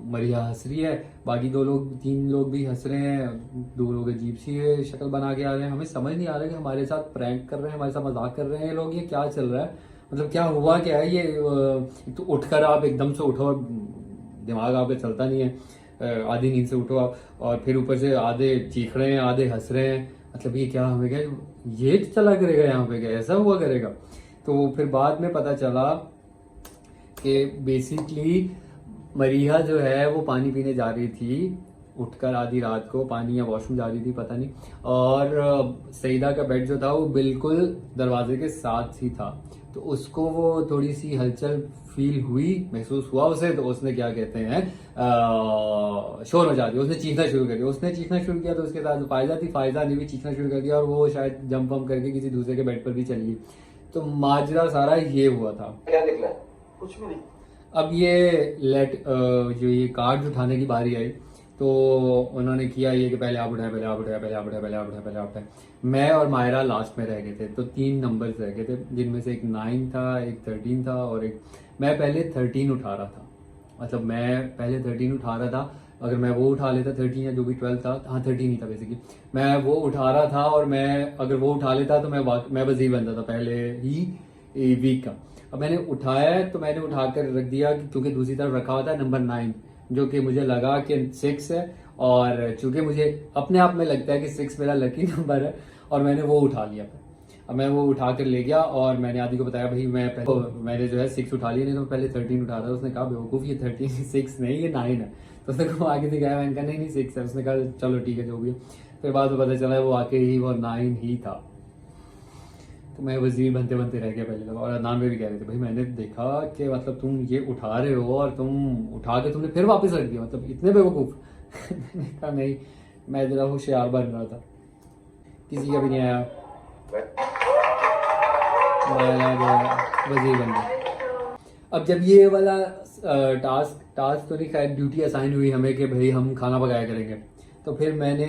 Speaker 1: मरिया हंस रही है, बाकी 3 लोग भी हंस रहे हैं। 2 लोग अजीब सी शक्ल बना के आ रहे हैं। हमें समझ नहीं आ रहा कि हमारे साथ प्रैंक कर रहे हैं, हमारे साथ मजाक कर रहे हैं ये लोग, ये क्या चल रहा है, मतलब क्या हुआ क्या है ये। तो उठकर आप एकदम से उठो, दिमाग आप पे चलता नहीं है, आधी नींद से उठो आप, और फिर ऊपर से आधे चीख रहे हैं आधे हंस रहे हैं, मतलब ये क्या हमें क्या ये चला करेगा यहाँ पे, क्या ऐसा हुआ करेगा। तो फिर बाद में पता चला कि बेसिकली मरिया जो है वो पानी पीने जा रही थी, उठकर आधी रात को पानी या वॉशरूम जा रही थी पता नहीं, और सईदा का बेड जो था वो बिल्कुल दरवाजे के साथ ही था। तो उसको वो थोड़ी सी हलचल फील हुई, महसूस हुआ उसे, तो उसने क्या कहते हैं शोर मचा दिया, उसने चीखना शुरू कर दिया। उसने चीखना शुरू किया तो उसके साथ फायदा ने भी चीखना शुरू कर दिया, और वो शायद जंप वम्प करके किसी दूसरे के बेड पर भी चली गई। तो माजरा सारा ये हुआ था।
Speaker 4: क्या निकला?
Speaker 5: कुछ भी नहीं।
Speaker 1: अब ये जो ये कार्ड उठाने की बारी आई, तो उन्होंने किया ये कि पहले आप उठाए। मैं और मायरा लास्ट में रह गए थे, तो 3 नंबर्स रह गए थे, जिनमें से एक 9 था, एक 13 था, और एक मैं पहले 13 उठा रहा था। मतलब मैं पहले 13 उठा रहा था, अगर मैं वो उठा लेता 13 या जो भी 12 था, हाँ 13 ही था बेसिकली, मैं वो उठा रहा था, और मैं अगर वो उठा लेता तो मैं वजीर बनता था पहले ही वीक का। अब मैंने उठाया, तो मैंने उठाकर रख दिया क्योंकि दूसरी तरफ रखा हुआ था नंबर 9, जो कि मुझे लगा कि 6 है, और चूंकि मुझे अपने आप में लगता है कि 6 मेरा लकी नंबर है, और मैंने वो उठा लिया। अब मैं वो उठा कर ले गया, और मैंने आदि को बताया भाई मैंने जो है 6 उठा लिया, नहीं तो पहले 13 उठा था। उसने कहा बेवकूफ़ ये 13 6 नहीं ये 9 है। तो उसने को आगे दिखाया, मैंने कहा नहीं 6 है। उसने कहा चलो ठीक है जो भी है। फिर बाद में पता चला वो आके ही वो 9 ही था। तो मैं वजीर बनते बनते रह गया पहले, और नाम में भी कह रहे थे भाई मैंने देखा कि मतलब तुम ये उठा रहे हो और तुम उठा के तुमने फिर वापस रख दिया, मतलब इतने बेवकूफ़। मैंने कहा नहीं, मैं जरा होशियार बन रहा था, किसी का भी नहीं आया, वजीर बन गया। अब जब ये वाला टास्क तो नहीं, खैर ड्यूटी असाइन हुई हमें कि भाई हम खाना पकाया करेंगे, तो फिर मैंने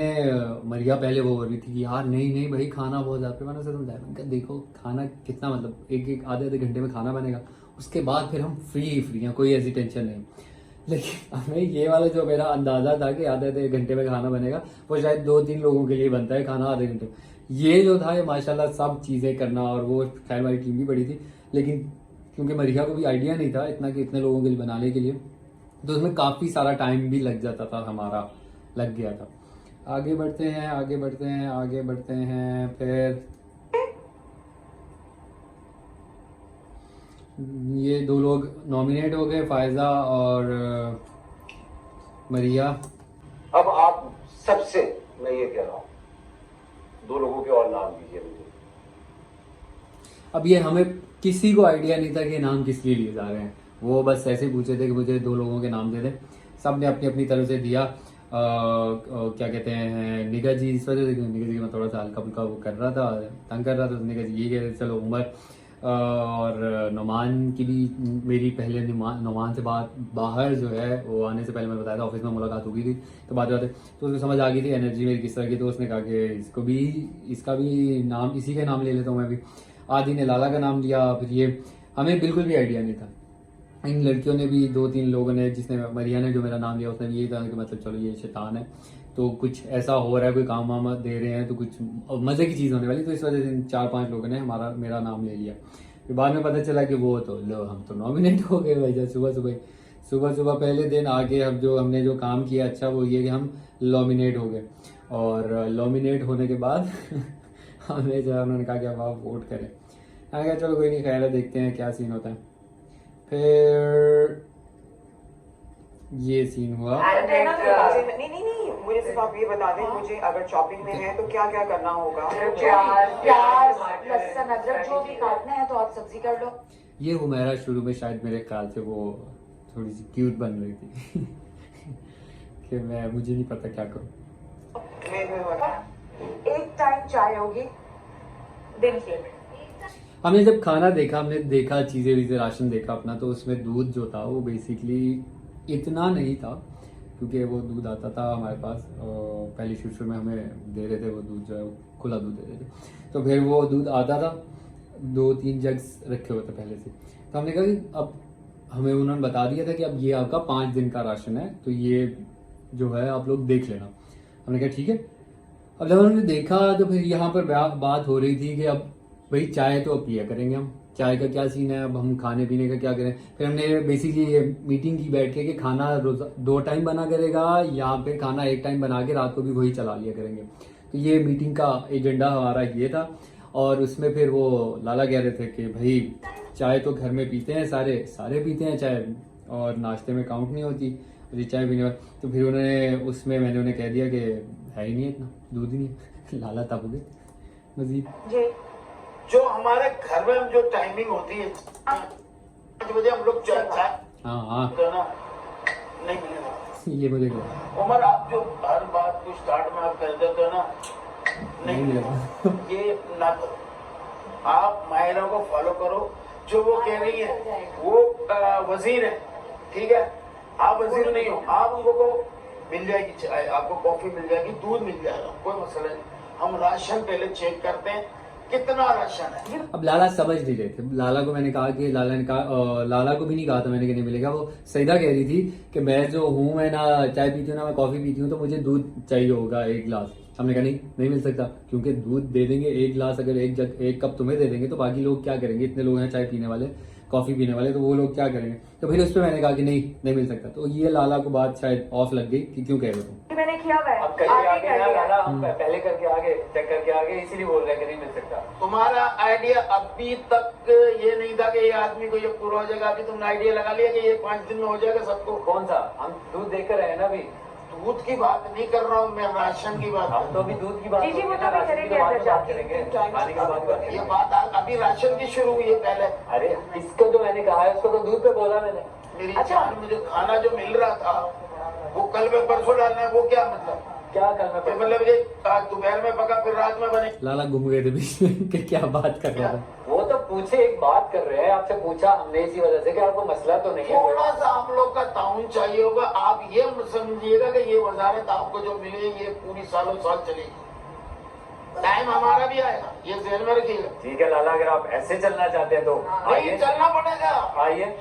Speaker 1: मरिया पहले वो हो रही थी कि यार नहीं भाई खाना बहुत ज़्यादा, मैंने उसे समझाया, मैंने कहा देखो खाना कितना मतलब एक आधे घंटे में खाना बनेगा, उसके बाद फिर हम फ्री हैं, कोई ऐसी टेंशन नहीं। लेकिन हमें ये वाला जो मेरा अंदाज़ा था कि आधे घंटे में खाना बनेगा, वो शायद 2-3 लोगों के लिए बनता है खाना आधे घंटे। ये जो था ये माशाल्लाह सब चीज़ें करना, और वो खैर हमारी टीम भी बड़ी थी, लेकिन क्योंकि मरिया को भी आइडिया नहीं था इतना कि इतने लोगों के लिए बनाने के लिए, तो उसमें काफ़ी सारा टाइम भी लग जाता था, हमारा लग गया था। आगे बढ़ते हैं। फिर ये 2 लोग नॉमिनेट हो गए, फायजा और मरिया।
Speaker 4: अब आप सबसे मैं ये कह रहा हूँ 2 लोगों के और नाम दीजिए मुझे।
Speaker 1: अब ये हमें किसी को आइडिया नहीं था कि नाम किस लिए लिए जा रहे हैं, वो बस ऐसे ही पूछे थे कि मुझे 2 लोगों के नाम दे दें। सब ने अपनी अपनी तरफ से दिया। क्या कहते हैं निगा जी, इस वजह से निगा जी मैं थोड़ा सा हल्का फुल्का वो कर रहा था, तंग कर रहा था, तो निगा जी ये कह रहे थे चलो उमर, और नोमान की भी मेरी पहले नोमान से बाहर जो है वो आने से पहले मैंने बताया था ऑफिस में मुलाकात हो गई थी, तो बात तो उसको समझ आ गई थी एनर्जी मेरी किस तरह की, तो उसने कहा कि इसका भी नाम इसी का नाम ले लेता हूँ मैं भी। आदि ने लाला का नाम लिया। फिर ये हमें बिल्कुल भी आइडिया नहीं था, इन लड़कियों ने भी 2-3 लोगों ने, जिसने मरिया ने जो मेरा नाम लिया उसने भी यही कहा कि मतलब चलो ये शैतान है, तो कुछ ऐसा हो रहा है, कोई काम वाम दे रहे हैं तो कुछ मज़े की चीज़ होने वाली, तो इस वजह से 4-5 लोगों ने मेरा नाम ले लिया। फिर बाद में पता चला कि वो तो लो हम तो नॉमिनेट हो गए भाई। सुबह पहले दिन आके हमने जो काम किया अच्छा वो ये कि हम नॉमिनेट हो गए, और नॉमिनेट होने के बाद हमें जो उन्होंने कहा कि अब आप वोट करें। मैंने कहा चलो कोई नहीं, खैर है, देखते हैं क्या सीन होता है। फिर ये सीन हुआ।
Speaker 6: नहीं, मुझे सिर्फ आप ये बता दें मुझे, अगर शॉपिंग में है तो क्या क्या करना होगा?
Speaker 2: प्याज, लहसुन, अदरक जो भी काटना है तो आप सब्जी कर लो।
Speaker 1: ये हुमैरा शुरू में शायद मेरे ख्याल से वो थोड़ी सी क्यूट बन रही थी कि मुझे नहीं पता क्या करूं।
Speaker 2: एक टाइम चाय होगी दिन की।
Speaker 1: हमने जब खाना देखा, हमने देखा चीज़ें राशन देखा अपना, तो उसमें दूध जो था वो बेसिकली इतना नहीं था क्योंकि वो दूध आता था हमारे पास, पहली शिफ्ट में हमें दे रहे थे वो दूध, जो है खुला दूध दे रहे थे। तो फिर वो दूध आता था, 2-3 जग्स रखे हुए थे पहले से। तो हमने कहा कि अब हमें उन्होंने बता दिया था कि अब ये आपका 5 दिन का राशन है, तो ये जो है आप लोग देख लेना। हमने कहा ठीक है। अब जब उन्होंने देखा तो फिर यहाँ पर बात हो रही थी कि अब भाई चाय तो अब पिया करेंगे हम, चाय का क्या सीन है, अब हम खाने पीने का क्या करें। फिर हमने बेसिकली ये मीटिंग की बैठ के कि खाना रोज 2 टाइम बना करेगा या फिर खाना 1 टाइम बना के रात को भी वही चला लिया करेंगे। तो ये मीटिंग का एजेंडा हमारा ये था। और उसमें फिर वो लाला कह रहे थे कि भाई चाय तो घर में पीते हैं, सारे पीते हैं चाय, और नाश्ते में काउंट नहीं होती चाय पीने वाले। तो फिर उन्होंने उसमें मैंने उन्हें कह दिया कि है ही नहीं इतना, दूध ही नहीं। लाला तब हो गए मजीद।
Speaker 6: जी
Speaker 7: जो हमारे घर में जो टाइमिंग होती है 5 बजे हम लोग चाय
Speaker 1: हाँ
Speaker 7: तो ना नहीं मिलेगा।
Speaker 1: ये मुझे कहा
Speaker 7: उमर आप जो हर बात को स्टार्ट में आप कर देते हो ना, नहीं मिलेगा। ये ना करो, आप माहिरा को फॉलो करो, जो वो कह रही है। वो वजीर है, ठीक है, आप वजीर नहीं हो, आप उनको मिल जाएगी चाय, आपको कॉफी मिल जाएगी, दूध मिल जाएगा, कोई मसला नहीं। हम राशन पहले चेक करते हैं कितना राशन है।
Speaker 1: अब लाला समझ नहीं रहे थे। लाला को मैंने कहा कि लाला को भी नहीं कहा था मैंने कि नहीं मिलेगा। वो सईदा कह रही थी कि मैं जो हूँ, मैं ना चाय पीती हूँ ना मैं कॉफी पीती हूँ, तो मुझे दूध चाहिए होगा 1 गिलास। हमने कहा नहीं मिल सकता, क्योंकि दूध दे देंगे 1 गिलास, अगर 1 कप तुम्हें दे देंगे तो बाकी लोग क्या करेंगे, इतने लोग हैं चाय पीने वाले, कॉफी पीने वाले, तो वो लोग क्या करेंगे। तो फिर उस पर मैंने कहा कि नहीं मिल सकता। तो ये लाला को बात शायद ऑफ लग गई कि क्यों कह रहे हो।
Speaker 2: मैंने किया हुआ है,
Speaker 3: अब करिए आगे ना लाला, हम पहले करके आगे चेक करके आगे, इसीलिए बोल रहे हैं कि नहीं मिल सकता।
Speaker 7: तुम्हारा आइडिया अभी तक ये नहीं था कि ये आदमी को ये पूरा हो जाएगा। अभी तुमने आइडिया लगा लिया कि ये 5 दिन में हो जाएगा सबको।
Speaker 3: कौन सा? हम दूध देकर रहे हैं ना अभी।
Speaker 7: दूध की बात नहीं कर रहा हूँ मैं, राशन की बात।
Speaker 3: हम तो अभी दूध की बात
Speaker 2: जी, वो तो
Speaker 3: राशन
Speaker 2: करेंगे,
Speaker 3: की बात
Speaker 2: अंदर
Speaker 3: बात
Speaker 2: जाके।
Speaker 3: करेंगे, खाने की बात करेंगे।
Speaker 7: ये बात अभी राशन की शुरू हुई है पहले।
Speaker 3: अरे इसको जो मैंने कहा है उसको तो दूध पे बोला मैंने।
Speaker 7: मेरी जान, मुझे खाना जो मिल रहा था वो कल में परसों डालना है, वो क्या मतलब?
Speaker 3: क्या कल में
Speaker 7: ये मतलब ये दोपहर में पका फिर रात में बने।
Speaker 1: लाला घूम गए थे बीच में कि क्या बात कर रहा था।
Speaker 3: वो तो पूछे, एक बात कर रहे हैं, आपसे पूछा हमने इसी वजह से कि आपको मसला तो नहीं है।
Speaker 7: थोड़ा सा हम लोग का ताउन चाहिए होगा। आप ये समझिएगा कि ये वजारत आपको जो मिले ये पूरी सालों साल चलेगी। टाइम हमारा भी आएगा, ये ध्यान में रखिएगा।
Speaker 3: ठीक है लाला, अगर आप ऐसे चलना चाहते हैं तो
Speaker 7: नहीं चलना पड़ेगा।
Speaker 3: आइए।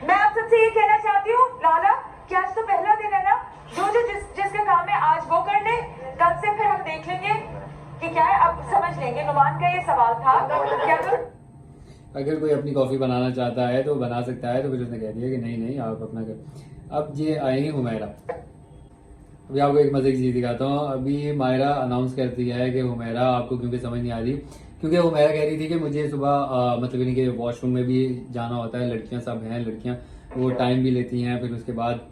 Speaker 2: मैं आप सबसे ये कहना चाहती हूँ लाला कि आज तो पहला दिन है ना, जो जिसका काम है आज वो कर ले, कल से फिर हम देख लेंगे कि क्या है, अब समझ लेंगे। नुमान का ये सवाल था क्या करूं?
Speaker 1: अगर कोई अपनी कॉफी बनाना चाहता है तो बना सकता है, तो फिर उसने कह दिया कि नहीं आप अपना कर। अब ये आएंगे हुमैरा। अभी आपको एक मजे की चीज दिखाता हूँ। अभी मायरा अनाउंस करती है कि हुमैरा आपको क्योंकि समझ नहीं आ रही, क्योंकि हुमैरा कह रही थी कि मुझे सुबह मतलब यानी कि वॉशरूम में भी जाना होता है, लड़कियां सब हैं, लड़कियां वो टाइम भी लेती हैं, फिर उसके बाद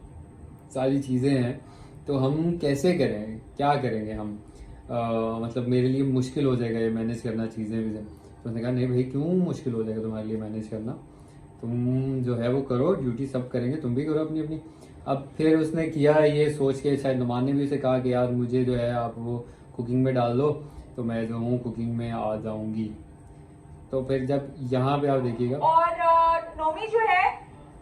Speaker 1: सारी चीज़ें हैं, तो हम कैसे करें, क्या करेंगे हम, मतलब मेरे लिए मुश्किल हो जाएगा ये मैनेज करना चीज़ें भी। तो उसने कहा नहीं भाई क्यों मुश्किल हो जाएगा तुम्हारे लिए मैनेज करना, तुम जो है वो करो, ड्यूटी सब करेंगे, तुम भी करो अपनी अपनी। अब फिर उसने किया ये सोच के, शायद नुमान ने भी उसे कहा कि यार मुझे जो है आप वो कुकिंग में डाल दो, तो मैं जो हूँ कुकिंग में आ जाऊँगी। तो फिर जब यहाँ पे आप देखिएगा,
Speaker 2: और नोमी जो है,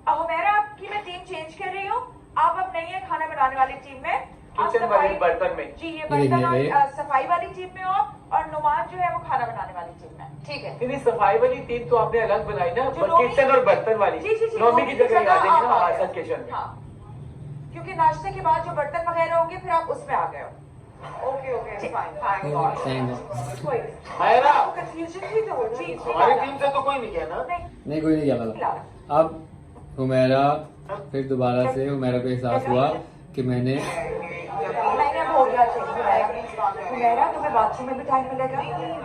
Speaker 2: हुमैरा आपकी मैं टीम चेंज कर रही हूँ, आप अब नहीं है खाना बनाने वाली टीम में, आप
Speaker 3: किचन वाली बर्तन में।
Speaker 2: जी ये बर्तन और सफाई वाली टीम में हो, और नुमान जो है वो खाना बनाने वाली टीम में, ठीक है।
Speaker 3: नहीं सफाई वाली टीम तो आपने अलग बनाई ना,
Speaker 2: जो नोमी-
Speaker 3: किचन और बर्तन वाली।
Speaker 2: जी
Speaker 3: नोमी की जगह आ जाएगी ना
Speaker 2: आप आ
Speaker 3: हमारे
Speaker 2: गए।
Speaker 3: साथ किचन में।
Speaker 2: हाँ, क्योंकि नाश्ते के बाद जो बर्तन वगैरह होंगे फिर आप उसमें आ गए हो। Okay fine, thank God. कोई
Speaker 7: मायरा,
Speaker 2: कंफ्यूजन थी तो जी
Speaker 7: हमारी टीम से तो कोई नहीं किया ना।
Speaker 1: नहीं कोई नहीं किया लाला। अब हुमैरा फिर दोबारा से हुमैरा को एहसास हुआ कि मैंने
Speaker 2: हो गया हुमैरा, तुम्हें बाथरूम में भी टाइम मिलेगा?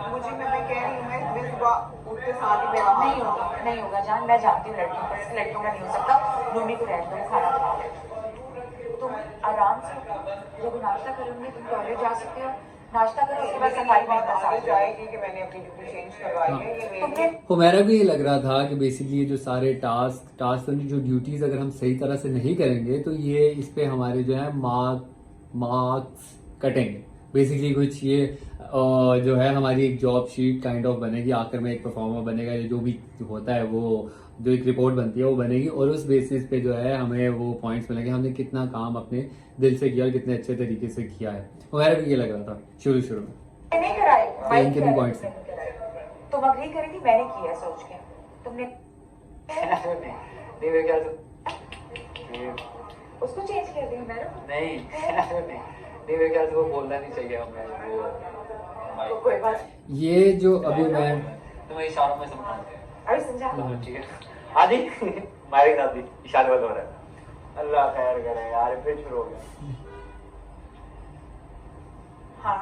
Speaker 6: मुझे मैं कह रही हूँ मैं सुबह उठते साथ ही
Speaker 2: नहीं होगा जान, मैं जानती हूँ लड़कियों का नहीं हो सकता। नोमी को रहने दो, खाना बना लो, तुम आराम से जब नाश्ता करोगे तुम टॉयलेट जा सकते हो, नाश्ता करो, उसके बाद सफाई में
Speaker 6: समझ जाएगी कि मैंने अपनी ड्यूटी चेंज करवाई है। ये
Speaker 2: तुमने
Speaker 1: हुमैरा को ये लग रहा था कि बेसिकली ये जो सारे टास्क जो ड्यूटीज अगर हम सही तरह से नहीं करेंगे तो ये इस पे हमारे जो है मार्क्स कटेंगे। बेसिकली कुछ ये जो है हमारी एक जॉब शीट काइंड ऑफ बनेगी, आखिर में एक परफॉर्मर बनेगा, ये जो भी होता है वो जो एक रिपोर्ट बनती है वो बनेगी, और उस बेसिस पे जो है हमें वो पॉइंट्स मिलेंगे हमने कितना काम अपने दिल से किया और कितने अच्छे तरीके से किया है। वगैरह भी ये लग रहा था शुरू में।
Speaker 2: नहीं कराए,
Speaker 1: तो इनके भी पॉइंट्स हैं।
Speaker 2: तुम अग्री करी थी, मैंने किया सोच के, तुमने
Speaker 5: नहीं मेरे ख्याल से
Speaker 2: उसको चेंज कर दिया मैंने।
Speaker 5: नहीं मेरे ख्याल से वो बोलना नहीं चाहिए हमें वो
Speaker 2: तो कोई बात
Speaker 1: ये जो अभी मैं
Speaker 5: तुम्हें इशारों में समझाते हैं।
Speaker 2: अरे समझा
Speaker 5: ठीक है आदि हमारे साथ भी इशारे वाला हो रहा है। अल्लाह खैर करे यार, फिर शुरू हो गया।
Speaker 2: हाँ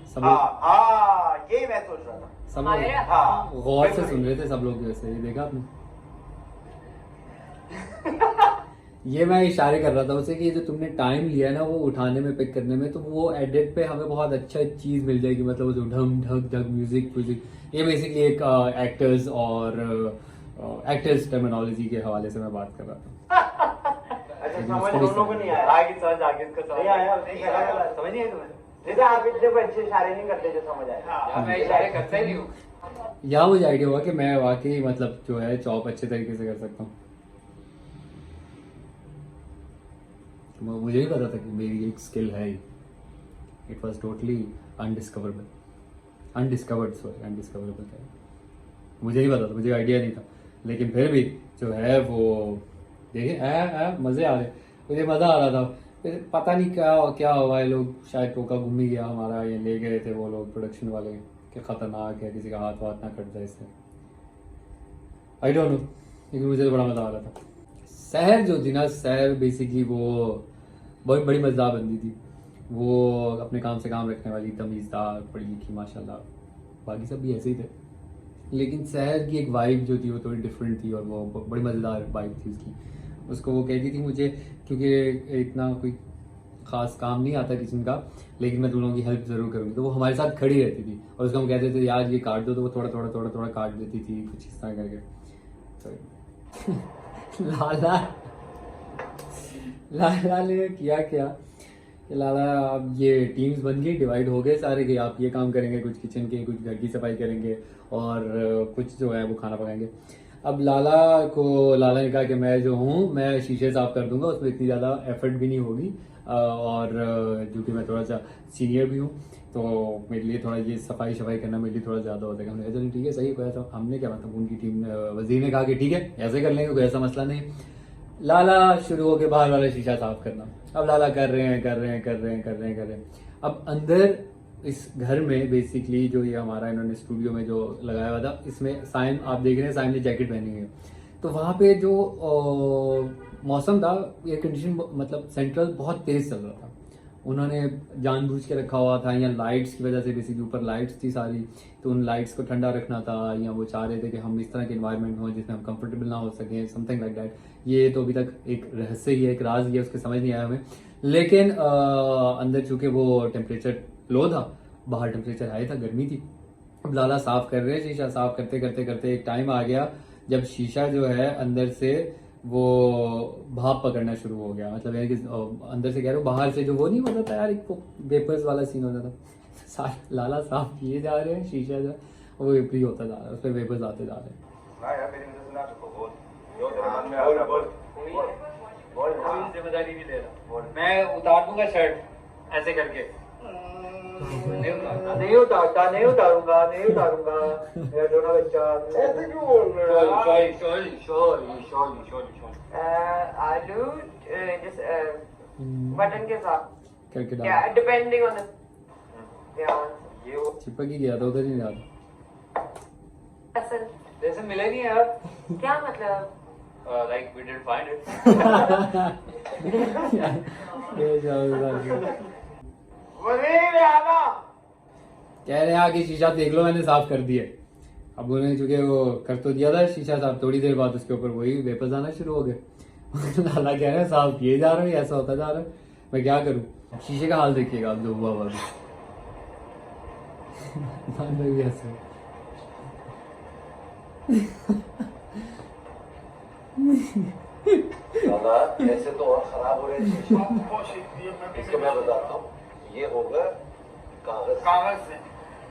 Speaker 1: सब लोग
Speaker 5: हाँ ये मैं सोच रहा था।
Speaker 1: सब लोग
Speaker 5: हाँ
Speaker 1: गौर से सुन रहे थे सब लोग, जैसे ये देखा आपने। ये मैं इशारे कर रहा था उसे कि ये जो तुमने टाइम लिया ना वो उठाने में, पिक करने में, तो वो एडिट पे हमें बहुत अच्छा चीज मिल जाएगी, मतलब वो जो ढम ढक ढक म्यूजिक ये बेसिकली एक एक्टर्स और एक्टर्स टर्मिनोलॉजी के हवाले से मैं बात कर रहा था।
Speaker 5: अच्छा समझ दोनों को नहीं आया। आगे समझ आगे इसका समझ नहीं आया, समझ नहीं आया तुम्हें। जैसे आप इतने अच्छे इशारे नहीं करते जो समझ आए। मैं इशारे करता ही नहीं हूँ।
Speaker 1: यहाँ मुझे आइडिया हुआ कि मैं वाकई मतलब जो है चॉप अच्छे तरीके से कर सकता हूँ। मुझे नहीं पता था कि मेरी एक स्किल है। इट वॉज टोटली अनडिस्कवर्ड था। मुझे नहीं पता था, मुझे आइडिया नहीं था, लेकिन फिर भी जो है वो देखिए मज़े आ रहे, मुझे मज़ा आ रहा था। फिर पता नहीं क्या हुआ, ये लोग शायद टोका घूम ही गया हमारा, ये ले गए थे वो लोग प्रोडक्शन वाले कि ख़तरनाक है, किसी का हाथ वाथ ना कट जाए इससे, आई डोंट नो, लेकिन मुझे तो बड़ा मज़ा आ रहा था। सहर जो थी ना, सहर बेसिकली वो बहुत बड़ी मज़ेदार बंदी थी। वो अपने काम से काम रखने वाली, तमीज़दार, पढ़ी लिखी माशाल्लाह, बाकी सब भी ऐसे ही थे, लेकिन सहर की एक वाइब जो थी वो थोड़ी डिफरेंट थी और वो बड़ी मज़ेदार वाइब थी उसकी। उसको वो कहती थी मुझे, क्योंकि इतना कोई ख़ास काम नहीं आता किचन का, लेकिन मैं तुम लोगों की हेल्प ज़रूर करूँगी, तो वो हमारे साथ खड़ी रहती थी और उसको हम कहते थे यार ये काट दो, तो वो थोड़ा काट देती थी, कुछ इस तरह करके। लाला ने किया क्या, लाला अब ये टीम्स बन गई, डिवाइड हो गए सारे कि आप ये काम करेंगे, कुछ किचन के, कुछ घर की सफाई करेंगे और कुछ जो है वो खाना पकाएंगे। अब लाला ने कहा कि मैं जो हूँ मैं शीशे साफ कर दूंगा, उसमें इतनी ज़्यादा एफर्ट भी नहीं होगी, और जो कि मैं थोड़ा सा सीनियर भी हूँ तो मेरे लिए थोड़ा ये सफाई करना मेरे लिए थोड़ा ज़्यादा होता है। हमने कहा चलो ठीक है, सही कोई ऐसा, हमने क्या मतलब, उनकी टीम वजीर ने कहा कि ठीक है ऐसे कर लेंगे, कोई ऐसा मसला नहीं। लाला शुरू हो के बाहर वाला शीशा साफ करना, अब लाला कर रहे हैं। अब अंदर इस घर में बेसिकली जो ये हमारा इन्होंने स्टूडियो में जो लगाया हुआ था, इसमें साइम आप देख रहे हैं, साइम ने जैकेट पहनी हुई है, तो वहाँ पे जो मौसम था, एयर कंडीशन मतलब सेंट्रल बहुत तेज़ चल रहा था, उन्होंने जानबूझ के रखा हुआ था, या लाइट्स की वजह से, बेसिकली ऊपर लाइट्स थी सारी, तो उन लाइट्स को ठंडा रखना था, या वो चाह रहे थे कि हम इस तरह के इन्वायरमेंट हो जिसमें हम कंफर्टेबल ना हो सकें, समथिंग लाइक दैट। ये तो अभी तक एक रहस्य ही है, एक राज ही है, उसके समझ नहीं आया हमें। लेकिन अंदर चूंकि वो टेम्परेचर लो था, बाहर टेम्परेचर हाई था, गर्मी थी। अब लाला साफ कर रहे हैं, शीशा साफ करते एक टाइम आ गया जब शीशा जो है अंदर से वो भाप पकड़ना शुरू हो गया, मतलब यानी कि अंदर से कह रहे हो, बाहर से जो वो नहीं होता था यार, एक वेपर्स वाला सीन होता था। लाला साफ किए जा रहे हैं, शीशा जो वो वेपरी होता जा रहा है, उस पर वेपर्स आते जा रहे हैं।
Speaker 5: जिम्मेदारी भी ले रहा, मैं उतार दूंगा शर्ट ऐसे करके। नहीं उतारूंगा मेरा छोटा बच्चा। ऐसे क्यों बोल रहे हो?
Speaker 6: आलू जिस बटन के साथ
Speaker 1: करके डाल,
Speaker 6: या डिपेंडिंग ऑन
Speaker 5: ये वो
Speaker 1: चिपक ही गया था, उधर ही नहीं था।
Speaker 6: असल
Speaker 5: जैसे मिले नहीं यार,
Speaker 6: क्या मतलब,
Speaker 5: like we didn't find it.
Speaker 1: कह रहे हैं आगे शीशा देख लो, मैंने साफ कर दिया। अब उन्होंने चूंकि वो कर तो दिया था शीशा साफ, थोड़ी देर बाद उसके ऊपर वही वेपर्स आना शुरू हो गए। लाला कह रहे हैं साफ किए जा रहे हैं, ऐसा होता जा रहा है, मैं क्या करूं। शीशे का हाल देखिएगा आप, जो हुआ हुआ भी ऐसे।
Speaker 4: दादा ऐसे तो और खराब हो रहे हैं। इसको मैं बताता हूँ, ये होगा कागज
Speaker 5: कागज से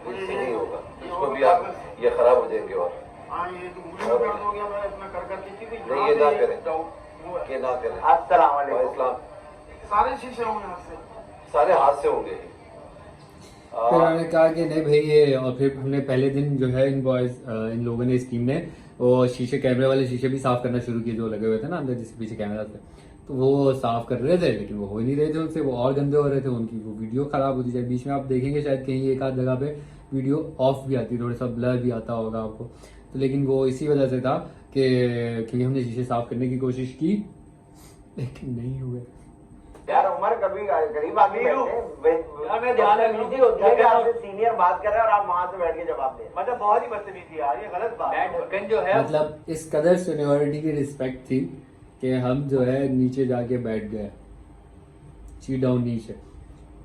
Speaker 4: इससे नहीं होगा, इसको भी आप ये खराब हो जाएंगे और
Speaker 7: हाँ ये तो मुझे कर दो गया मैं अपना कर करके क्योंकि
Speaker 4: नहीं ये ना करें, ये ना करें।
Speaker 3: अस्सलाम वालेकुम।
Speaker 4: इस्लाम
Speaker 7: सारे शीशे होंगे हाथ से,
Speaker 4: सारे हाथ से होंगे।
Speaker 1: फिर उन्होंने कहा कि नहीं भाई ये, और फिर हमने पहले दिन जो है इन लोगों ने, इस टीम ने वो शीशे, कैमरे वाले शीशे भी साफ करना शुरू किए जो लगे हुए थे ना अंदर जिसके पीछे कैमरा थे, तो वो साफ कर रहे थे लेकिन वो हो ही नहीं रहे थे उनसे, वो और गंदे हो रहे थे, उनकी वो वीडियो खराब होती जाए। बीच में आप देखेंगे शायद कहीं एक आध जगह पे वीडियो ऑफ भी आती, थोड़ा सा ब्लर भी आता होगा आपको, तो लेकिन वो इसी वजह से था कि क्योंकि हमने शीशे साफ करने की कोशिश की लेकिन नहीं हुए।
Speaker 3: यार उमर कभी गरीब आदमी यार मैं ध्यान बदतमीजी होती है कि आपसे सीनियर बात कर रहे हैं और आप वहां से बैठ के जवाब दे, मतलब बहुत ही बदतमीजी यार, ये गलत बात है। ढक्कन जो है
Speaker 1: मतलब इस कदर सीनियरिटी की रिस्पेक्ट थी कि हम जो है नीचे जाके बैठ गए, सीट डाउन नीचे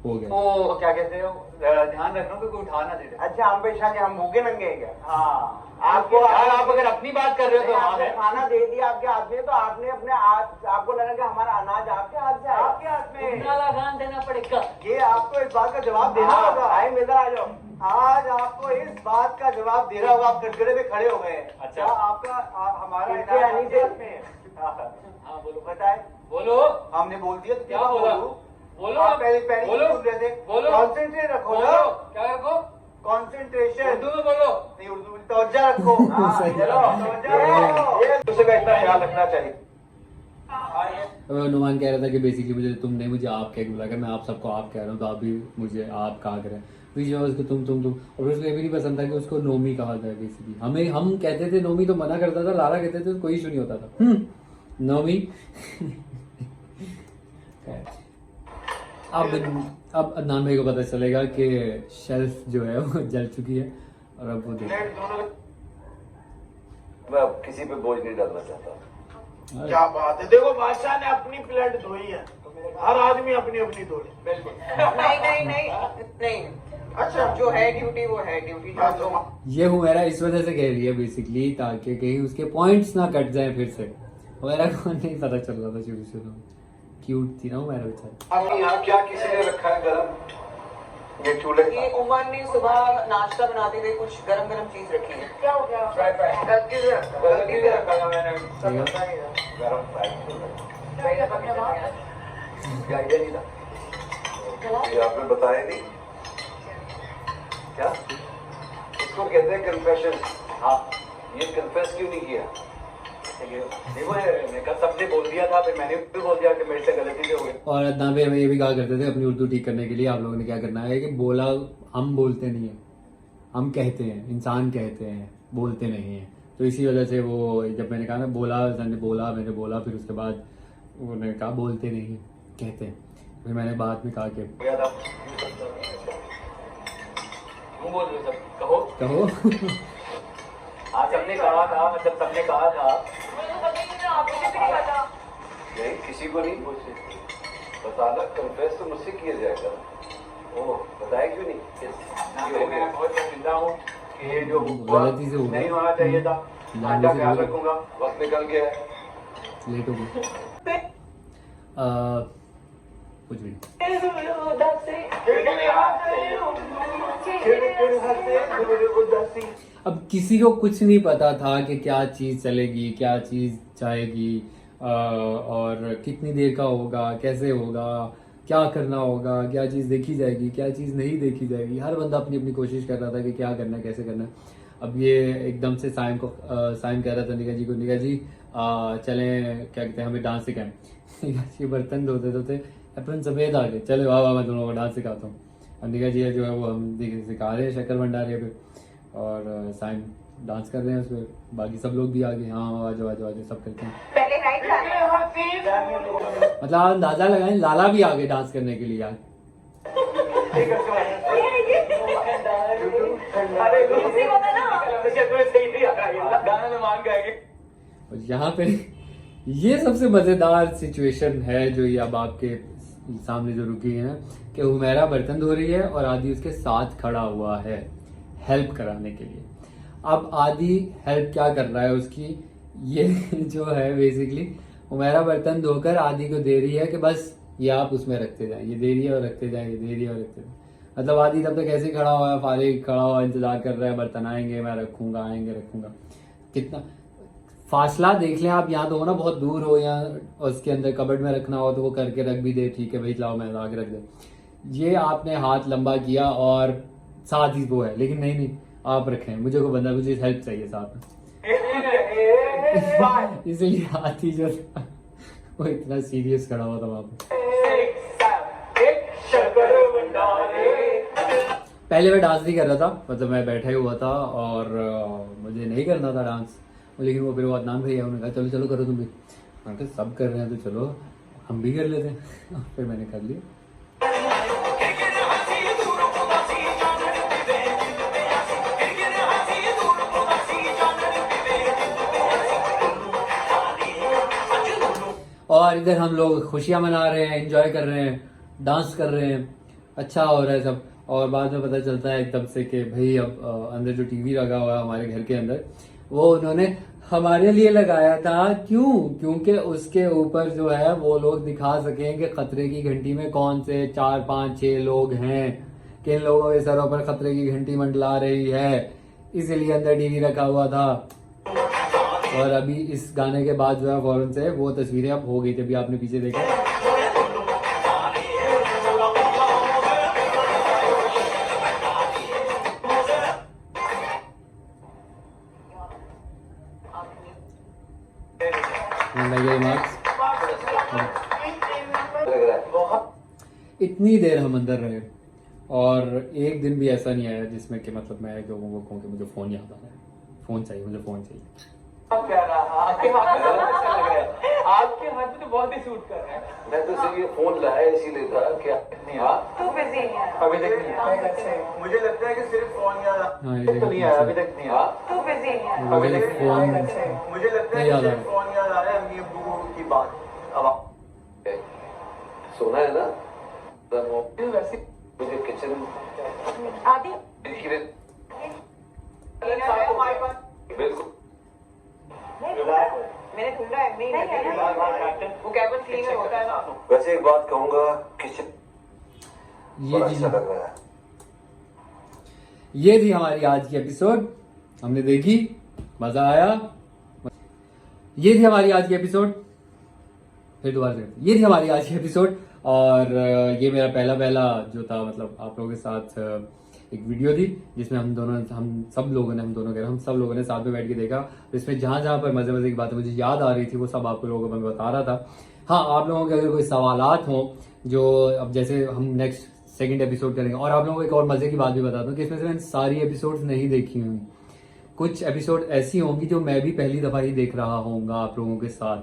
Speaker 1: हो गए।
Speaker 3: वो क्या कहते हो, ध्यान रखना कि कोई उठा ना दे। अच्छा हम पेशा के हम भूखे नंगे हैं क्या? हाँ आपको, आप अगर अपनी बात कर रहे हो तो आपने खाना दे दिया आपके हाथ में, तो आपने अपने आपको लगा कि हमारा अनाज आपके हाथ से, आपके हाथ में लगान देना पड़ेगा। ये आपको इस बात का जवाब देना होगा। टाइम इधर आ जाओ, आज आपको इस बात का जवाब देना होगा। आप कटघरे में खड़े हो गए हैं। अच्छा आपका हमारा हाथ में। हाँ बोलो, बताए बोलो। हमने बोल दिया तो क्या बोला? बोलो आप पहले बोलो, बोलो कॉन्सेंट्रेट रखो ना। क्या रखो? कॉन्सेंट्रेशन। उर्दू में बोलो। नहीं उर्दू में तवज्जो रखो। दूसरे का इतना ख्याल रखना चाहिए।
Speaker 1: नुमान कह रहा था कि बेसिकली तुमने मुझे आप कह के बुला कर, मैं आप सबको आप कह रहा हूँ तो आप भी मुझे आप कहा करें, बीच में उसको तुम और उसको ये भी नहीं पसंद था कि उसको नोमी कहा जाए। बेसिकली हम कहते थे नोमी तो मना करता था, लाला कहते थे तो कोई इशू नहीं होता था। नोमी अब अदनान भाई को पता चलेगा कि शेल्फ जो है वो जल चुकी है और अब वो
Speaker 4: मैं अब किसी पे बोझ नहीं डालना चाहता।
Speaker 7: क्या बात है, देखो बादशाह ने अपनी प्लेट धोई है, हर आदमी अपनी अपनी धो ले। बिल्कुल
Speaker 6: नहीं अच्छा जो है ड्यूटी वो है ड्यूटी।
Speaker 1: ये हुमेरा इस वजह से कह रही है बेसिकली ताकि कहीं उसके पॉइंट्स ना कट जाए फिर से। हुमेरा को नहीं पता चल रहा था शुरू क्यूट थी ना हुमेरा बेचारी।
Speaker 4: अब यहाँ क्या किसी ने रखा है गरम? ये चूल्हे
Speaker 6: ये उमर ने सुबह नाश्ता बनाते थे, कुछ गरम गरम चीज रखी है। क्या हो गया? गलती से रखा था मैंने।
Speaker 4: गरम फ्राई
Speaker 3: आइडिया नहीं था,
Speaker 4: ये आपने बताया नहीं क्या? इसको कहते हैं कन्फेशन। हाँ ये कन्फेस क्यों नहीं किया?
Speaker 3: देखो सबने बोल दिया था, फिर मैंने भी बोल दिया कि मेरे से गलती से हो गई।
Speaker 1: और अदनान भाई हमें ये भी कहा करते थे अपनी उर्दू ठीक करने के लिए आप लोगों ने क्या करना है कि बोला हम बोलते नहीं है, हम कहते हैं, इंसान कहते हैं, बोलते नहीं है। तो इसी वजह से वो जब मैंने कहा ना बोला, मैंने बोला फिर उसके बाद उन्होंने कहा बोलते नहीं कहते हैं, फिर मैंने बाद में कहा कि
Speaker 3: बोल रहे सब कहो
Speaker 1: कहो।
Speaker 3: हाँ सबने कहा था, मतलब सबने कहा था
Speaker 4: नहीं किसी को नहीं बताना। कन्फेस तो मुझसे किया जाएगा। ओह बताया क्यों नहीं?
Speaker 3: मैं बहुत जिंदा हूँ कि ये जो
Speaker 1: गलती से हो गया,
Speaker 3: नहीं होना चाहिए था, आटा ख्याल रखूंगा।
Speaker 4: वक्त निकल गया है,
Speaker 1: लेट हो गया कुछ भी। अब किसी को कुछ नहीं पता था कि क्या चीज़ चलेगी, क्या चीज़ जाएगी, और कितनी देर का होगा, कैसे होगा, क्या करना होगा, क्या चीज़ देखी जाएगी, क्या चीज़ नहीं देखी जाएगी। हर बंदा अपनी अपनी कोशिश कर रहा था कि क्या करना है, कैसे करना है। अब ये एकदम से साइम कह रहा था निका जी को, निका जी चलें, क्या कहते हैं, हमें डांस सिखाएं। निका जी बर्तन धोते धोते अपन सफ़ेद आ गए, चले वाह वाह मैं दोनों को डांस सिखाता हूँ। अब निका जी जो है वो हम सिखा रहे हैं शक्कर भंडारे पे, और साइम डांस कर रहे हैं उसमें, बाकी सब लोग भी आ गए। हाँ आजो आजो आजो सब करते हैं।
Speaker 2: पहले राइट
Speaker 1: मतलब आप अंदाजा लगाएं लाला भी आ गए डांस करने के लिए यार। और यहाँ पे ये सबसे मजेदार सिचुएशन है जो ये अब आपके सामने जो रुकी है कि हुमेरा बर्तन धो रही है और आदि उसके साथ खड़ा हुआ है हेल्प कराने के लिए। अब आदि हेल्प क्या कर रहा है उसकी, ये जो है बेसिकली हुमेरा बर्तन धोकर आदि को दे रही है कि बस ये आप उसमें रखते जाए, ये दे रही है और रखते जाए, ये दे रही है और रखते जाए। मतलब आदि तब तक ऐसे ही खड़ा हुआ है, फारिग खड़ा हुआ इंतजार कर रहा है, बर्तन आएंगे मैं रखूंगा, आएंगे रखूंगा। कितना फासला देख लें आप, यहाँ तो हो ना बहुत दूर हो या उसके अंदर कबर्ड में रखना हो तो वो करके रख भी दे, ठीक है भाई लाओ मैं आगे रख दे। ये आपने हाथ लंबा किया और साथ ही वो है, लेकिन नहीं आप रखें, मुझे को बंदा मुझे हेल्प चाहिए साथ में इसलिए हाथ ही जो था वो इतना सीरियस खड़ा हुआ था वहां पर। पहले मैं डांस नहीं कर रहा था, मतलब मैं बैठा ही हुआ था और मुझे नहीं करना था डांस, लेकिन वो फिर वो अदनान भैया उन्होंने कहा चलो चलो करो तुम भी। मैंने कहा सब कर रहे हैं तो चलो हम भी कर लेते हैं फिर मैंने कर लिया। और इधर हम लोग खुशियां मना रहे हैं, एंजॉय कर रहे हैं, डांस कर रहे हैं, अच्छा हो रहा है सब। और बाद में पता चलता है एकदम से कि भाई अब अंदर जो टीवी लगा हुआ है हमारे घर के अंदर, वो उन्होंने हमारे लिए लगाया था। क्यों? क्योंकि उसके ऊपर जो है वो लोग दिखा सकें कि खतरे की घंटी में कौन से 4 5 6 लोग हैं, किन लोगों के सरों पर खतरे की घंटी मंडला रही है, इसीलिए अंदर टीवी रखा हुआ था। और अभी इस गाने के बाद जो है फौरन से वो तस्वीरें अब हो गई थी, अभी आपने पीछे देखा। इतनी देर हम अंदर रहे और एक दिन भी ऐसा नहीं आया जिसमें कि मतलब मैं लोगों को कहूँ कि मुझे फोन याद आ रहा है, फोन चाहिए, मुझे फोन चाहिए।
Speaker 3: आपके हाथ में तो बहुत ही सूट कर रहा है।
Speaker 4: मैं तो सिर्फ ये फोन लाया इसीलिए था क्या
Speaker 2: तू बिजी है
Speaker 3: अभी तक नहीं। मुझे लगता है कि सिर्फ फोन याद तो नहीं आया अभी तक नहीं आया।
Speaker 2: तू बिजी है
Speaker 3: अभी तक फोन मुझे लगता है कि सिर्फ फोन याद आ रहा है अम्मी अब्बू की बात। अब
Speaker 4: सोना है ना वैसे मुझे किचन
Speaker 2: आदि
Speaker 4: बिल्कुल
Speaker 6: मैंने ढूंढा है नहीं वो कैबिन क्लीनर होता है ना।
Speaker 4: वैसे एक बात कहूंगा किचन
Speaker 1: ये
Speaker 4: अच्छा लग रहा है।
Speaker 1: ये थी हमारी आज की एपिसोड, हमने देखी, मजा आया। ये थी हमारी आज की एपिसोड, फिर दोबारा से ये थी हमारी आज की एपिसोड। और ये मेरा पहला जो था मतलब आप लोगों के साथ एक वीडियो थी जिसमें हम सब लोगों ने साथ में बैठ के देखा। इसमें जहां पर मजे की बातें मुझे याद आ रही थी वो सब आप लोगों को मैं बता रहा था। हाँ, आप लोगों के अगर कोई सवालात हों जो अब जैसे हम नेक्स्ट सेकंड एपिसोड करेंगे। और आप लोगों को एक और मजे की बात भी बता दूं कि इसमें से मैंने सारी एपिसोड्स नहीं देखी हुई, कुछ एपिसोड ऐसी होंगी जो मैं भी पहली दफा ही देख रहा होऊंगा आप लोगों के साथ,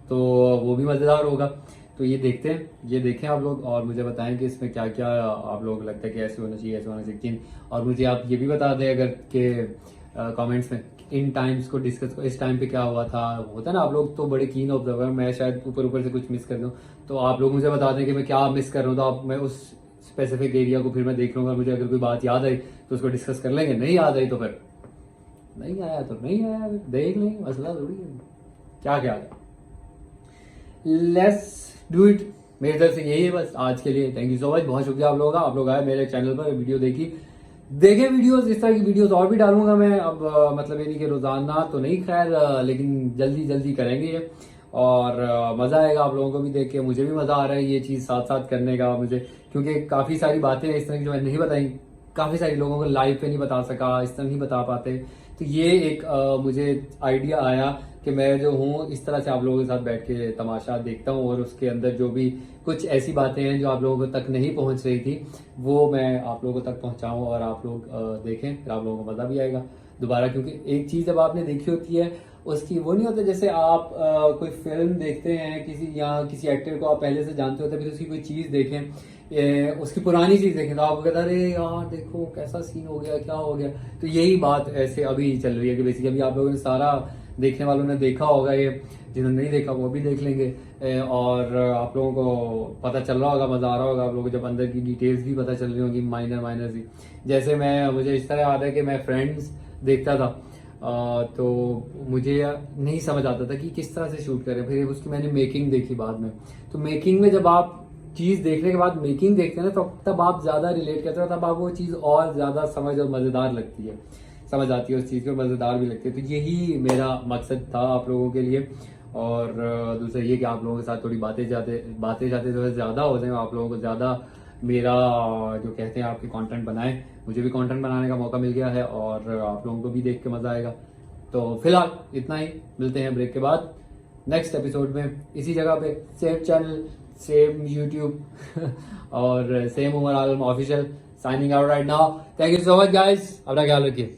Speaker 1: तो वो भी मजेदार होगा। तो ये देखते हैं, ये देखें आप लोग और मुझे बताएं कि इसमें क्या क्या आप लोग लगता है कि ऐसे होना चाहिए, ऐसे होना चाहिए। और मुझे आप ये भी बता दें अगर के कमेंट्स में इन टाइम्स को डिस्कस, इस टाइम पे क्या हुआ था, होता है ना, आप लोग तो बड़े कीन ऑब्जर्वर, मैं शायद ऊपर से कुछ मिस कर दूं, तो आप लोग मुझे बता दें कि मैं क्या मिस कर रहा हूँ, तो आप मैं उस स्पेसिफिक एरिया को फिर मैं देख लूंगा। मुझे अगर कोई बात याद आई तो उसको डिस्कस कर लेंगे, नहीं याद आई तो फिर नहीं आया तो नहीं आया, देख लेंगे, मसला थोड़ी है, क्या क्या है। Let's do it. मेरी तरफ से यही है बस आज के लिए। थैंक यू सो मच, बहुत शुक्रिया आप लोगों का। आप लोग आए मेरे चैनल पर, वीडियो देखे वीडियोस, इस तरह की वीडियोस और भी डालूंगा मैं। अब मतलब ये नहीं कि रोजाना तो नहीं, खैर लेकिन जल्दी करेंगे ये, और मजा आएगा आप लोगों को भी देख के। मुझे भी मजा आ रहा है ये चीज साथ साथ करने का मुझे, क्योंकि काफी सारी बातें इस तरह की जो मैंने नहीं बताई, काफी सारे लोगों को लाइव पे नहीं बता सका, इस तरह नहीं बता पाते। तो ये एक मुझे आइडिया आया कि मैं जो हूँ इस तरह से आप लोगों के साथ बैठ के तमाशा देखता हूँ, और उसके अंदर जो भी कुछ ऐसी बातें हैं जो आप लोगों तक नहीं पहुंच रही थी वो मैं आप लोगों तक पहुंचाऊं और आप लोग देखें, फिर आप लोगों को मजा भी आएगा दोबारा। क्योंकि एक चीज जब आपने देखी होती है उसकी वो नहीं होता, जैसे आप कोई फिल्म देखते हैं किसी एक्टर को आप पहले से जानते होते हैं, फिर उसकी कोई चीज देखें, उसकी पुरानी चीज देखें तो आपको कहता है अरे यार देखो कैसा सीन हो गया, क्या हो गया। तो यही बात ऐसे अभी चल रही है कि बेसिकली अभी आप लोगों ने सारा, देखने वालों ने देखा होगा, ये जिन्होंने नहीं देखा वो भी देख लेंगे, और आप लोगों को पता चल रहा होगा, मजा आ रहा होगा आप लोगों को, जब अंदर की डिटेल्स भी पता चल रही होगी, माइनर सी। जैसे मुझे इस तरह याद है कि मैं फ्रेंड्स देखता था, तो मुझे नहीं समझ आता था कि किस तरह से शूट करें, फिर उसकी मैंने मेकिंग देखी बाद में। तो मेकिंग में जब आप चीज देखने के बाद मेकिंग देखते हैं ना, तो तब आप ज्यादा रिलेट करते हो, तब आप वो चीज और ज्यादा समझ और मजेदार लगती है। समझ आती है उस चीज़ की और मज़ेदार भी लगती है। तो यही मेरा मकसद था आप लोगों के लिए। और दूसरा ये कि आप लोगों के साथ थोड़ी बातें जाते जो है ज़्यादा हो जाए, आप लोगों को ज़्यादा मेरा जो कहते हैं आपके कंटेंट बनाएं, मुझे भी कंटेंट बनाने का मौका मिल गया है और आप लोगों को भी देख के मज़ा आएगा। तो फिलहाल इतना ही, मिलते हैं ब्रेक के बाद नेक्स्ट एपिसोड में इसी जगह पे, सेम चैनल सेम यूट्यूब और same Umar Alam official. Signing out right now. Thank you so much guys, अपना ख्याल रखिए।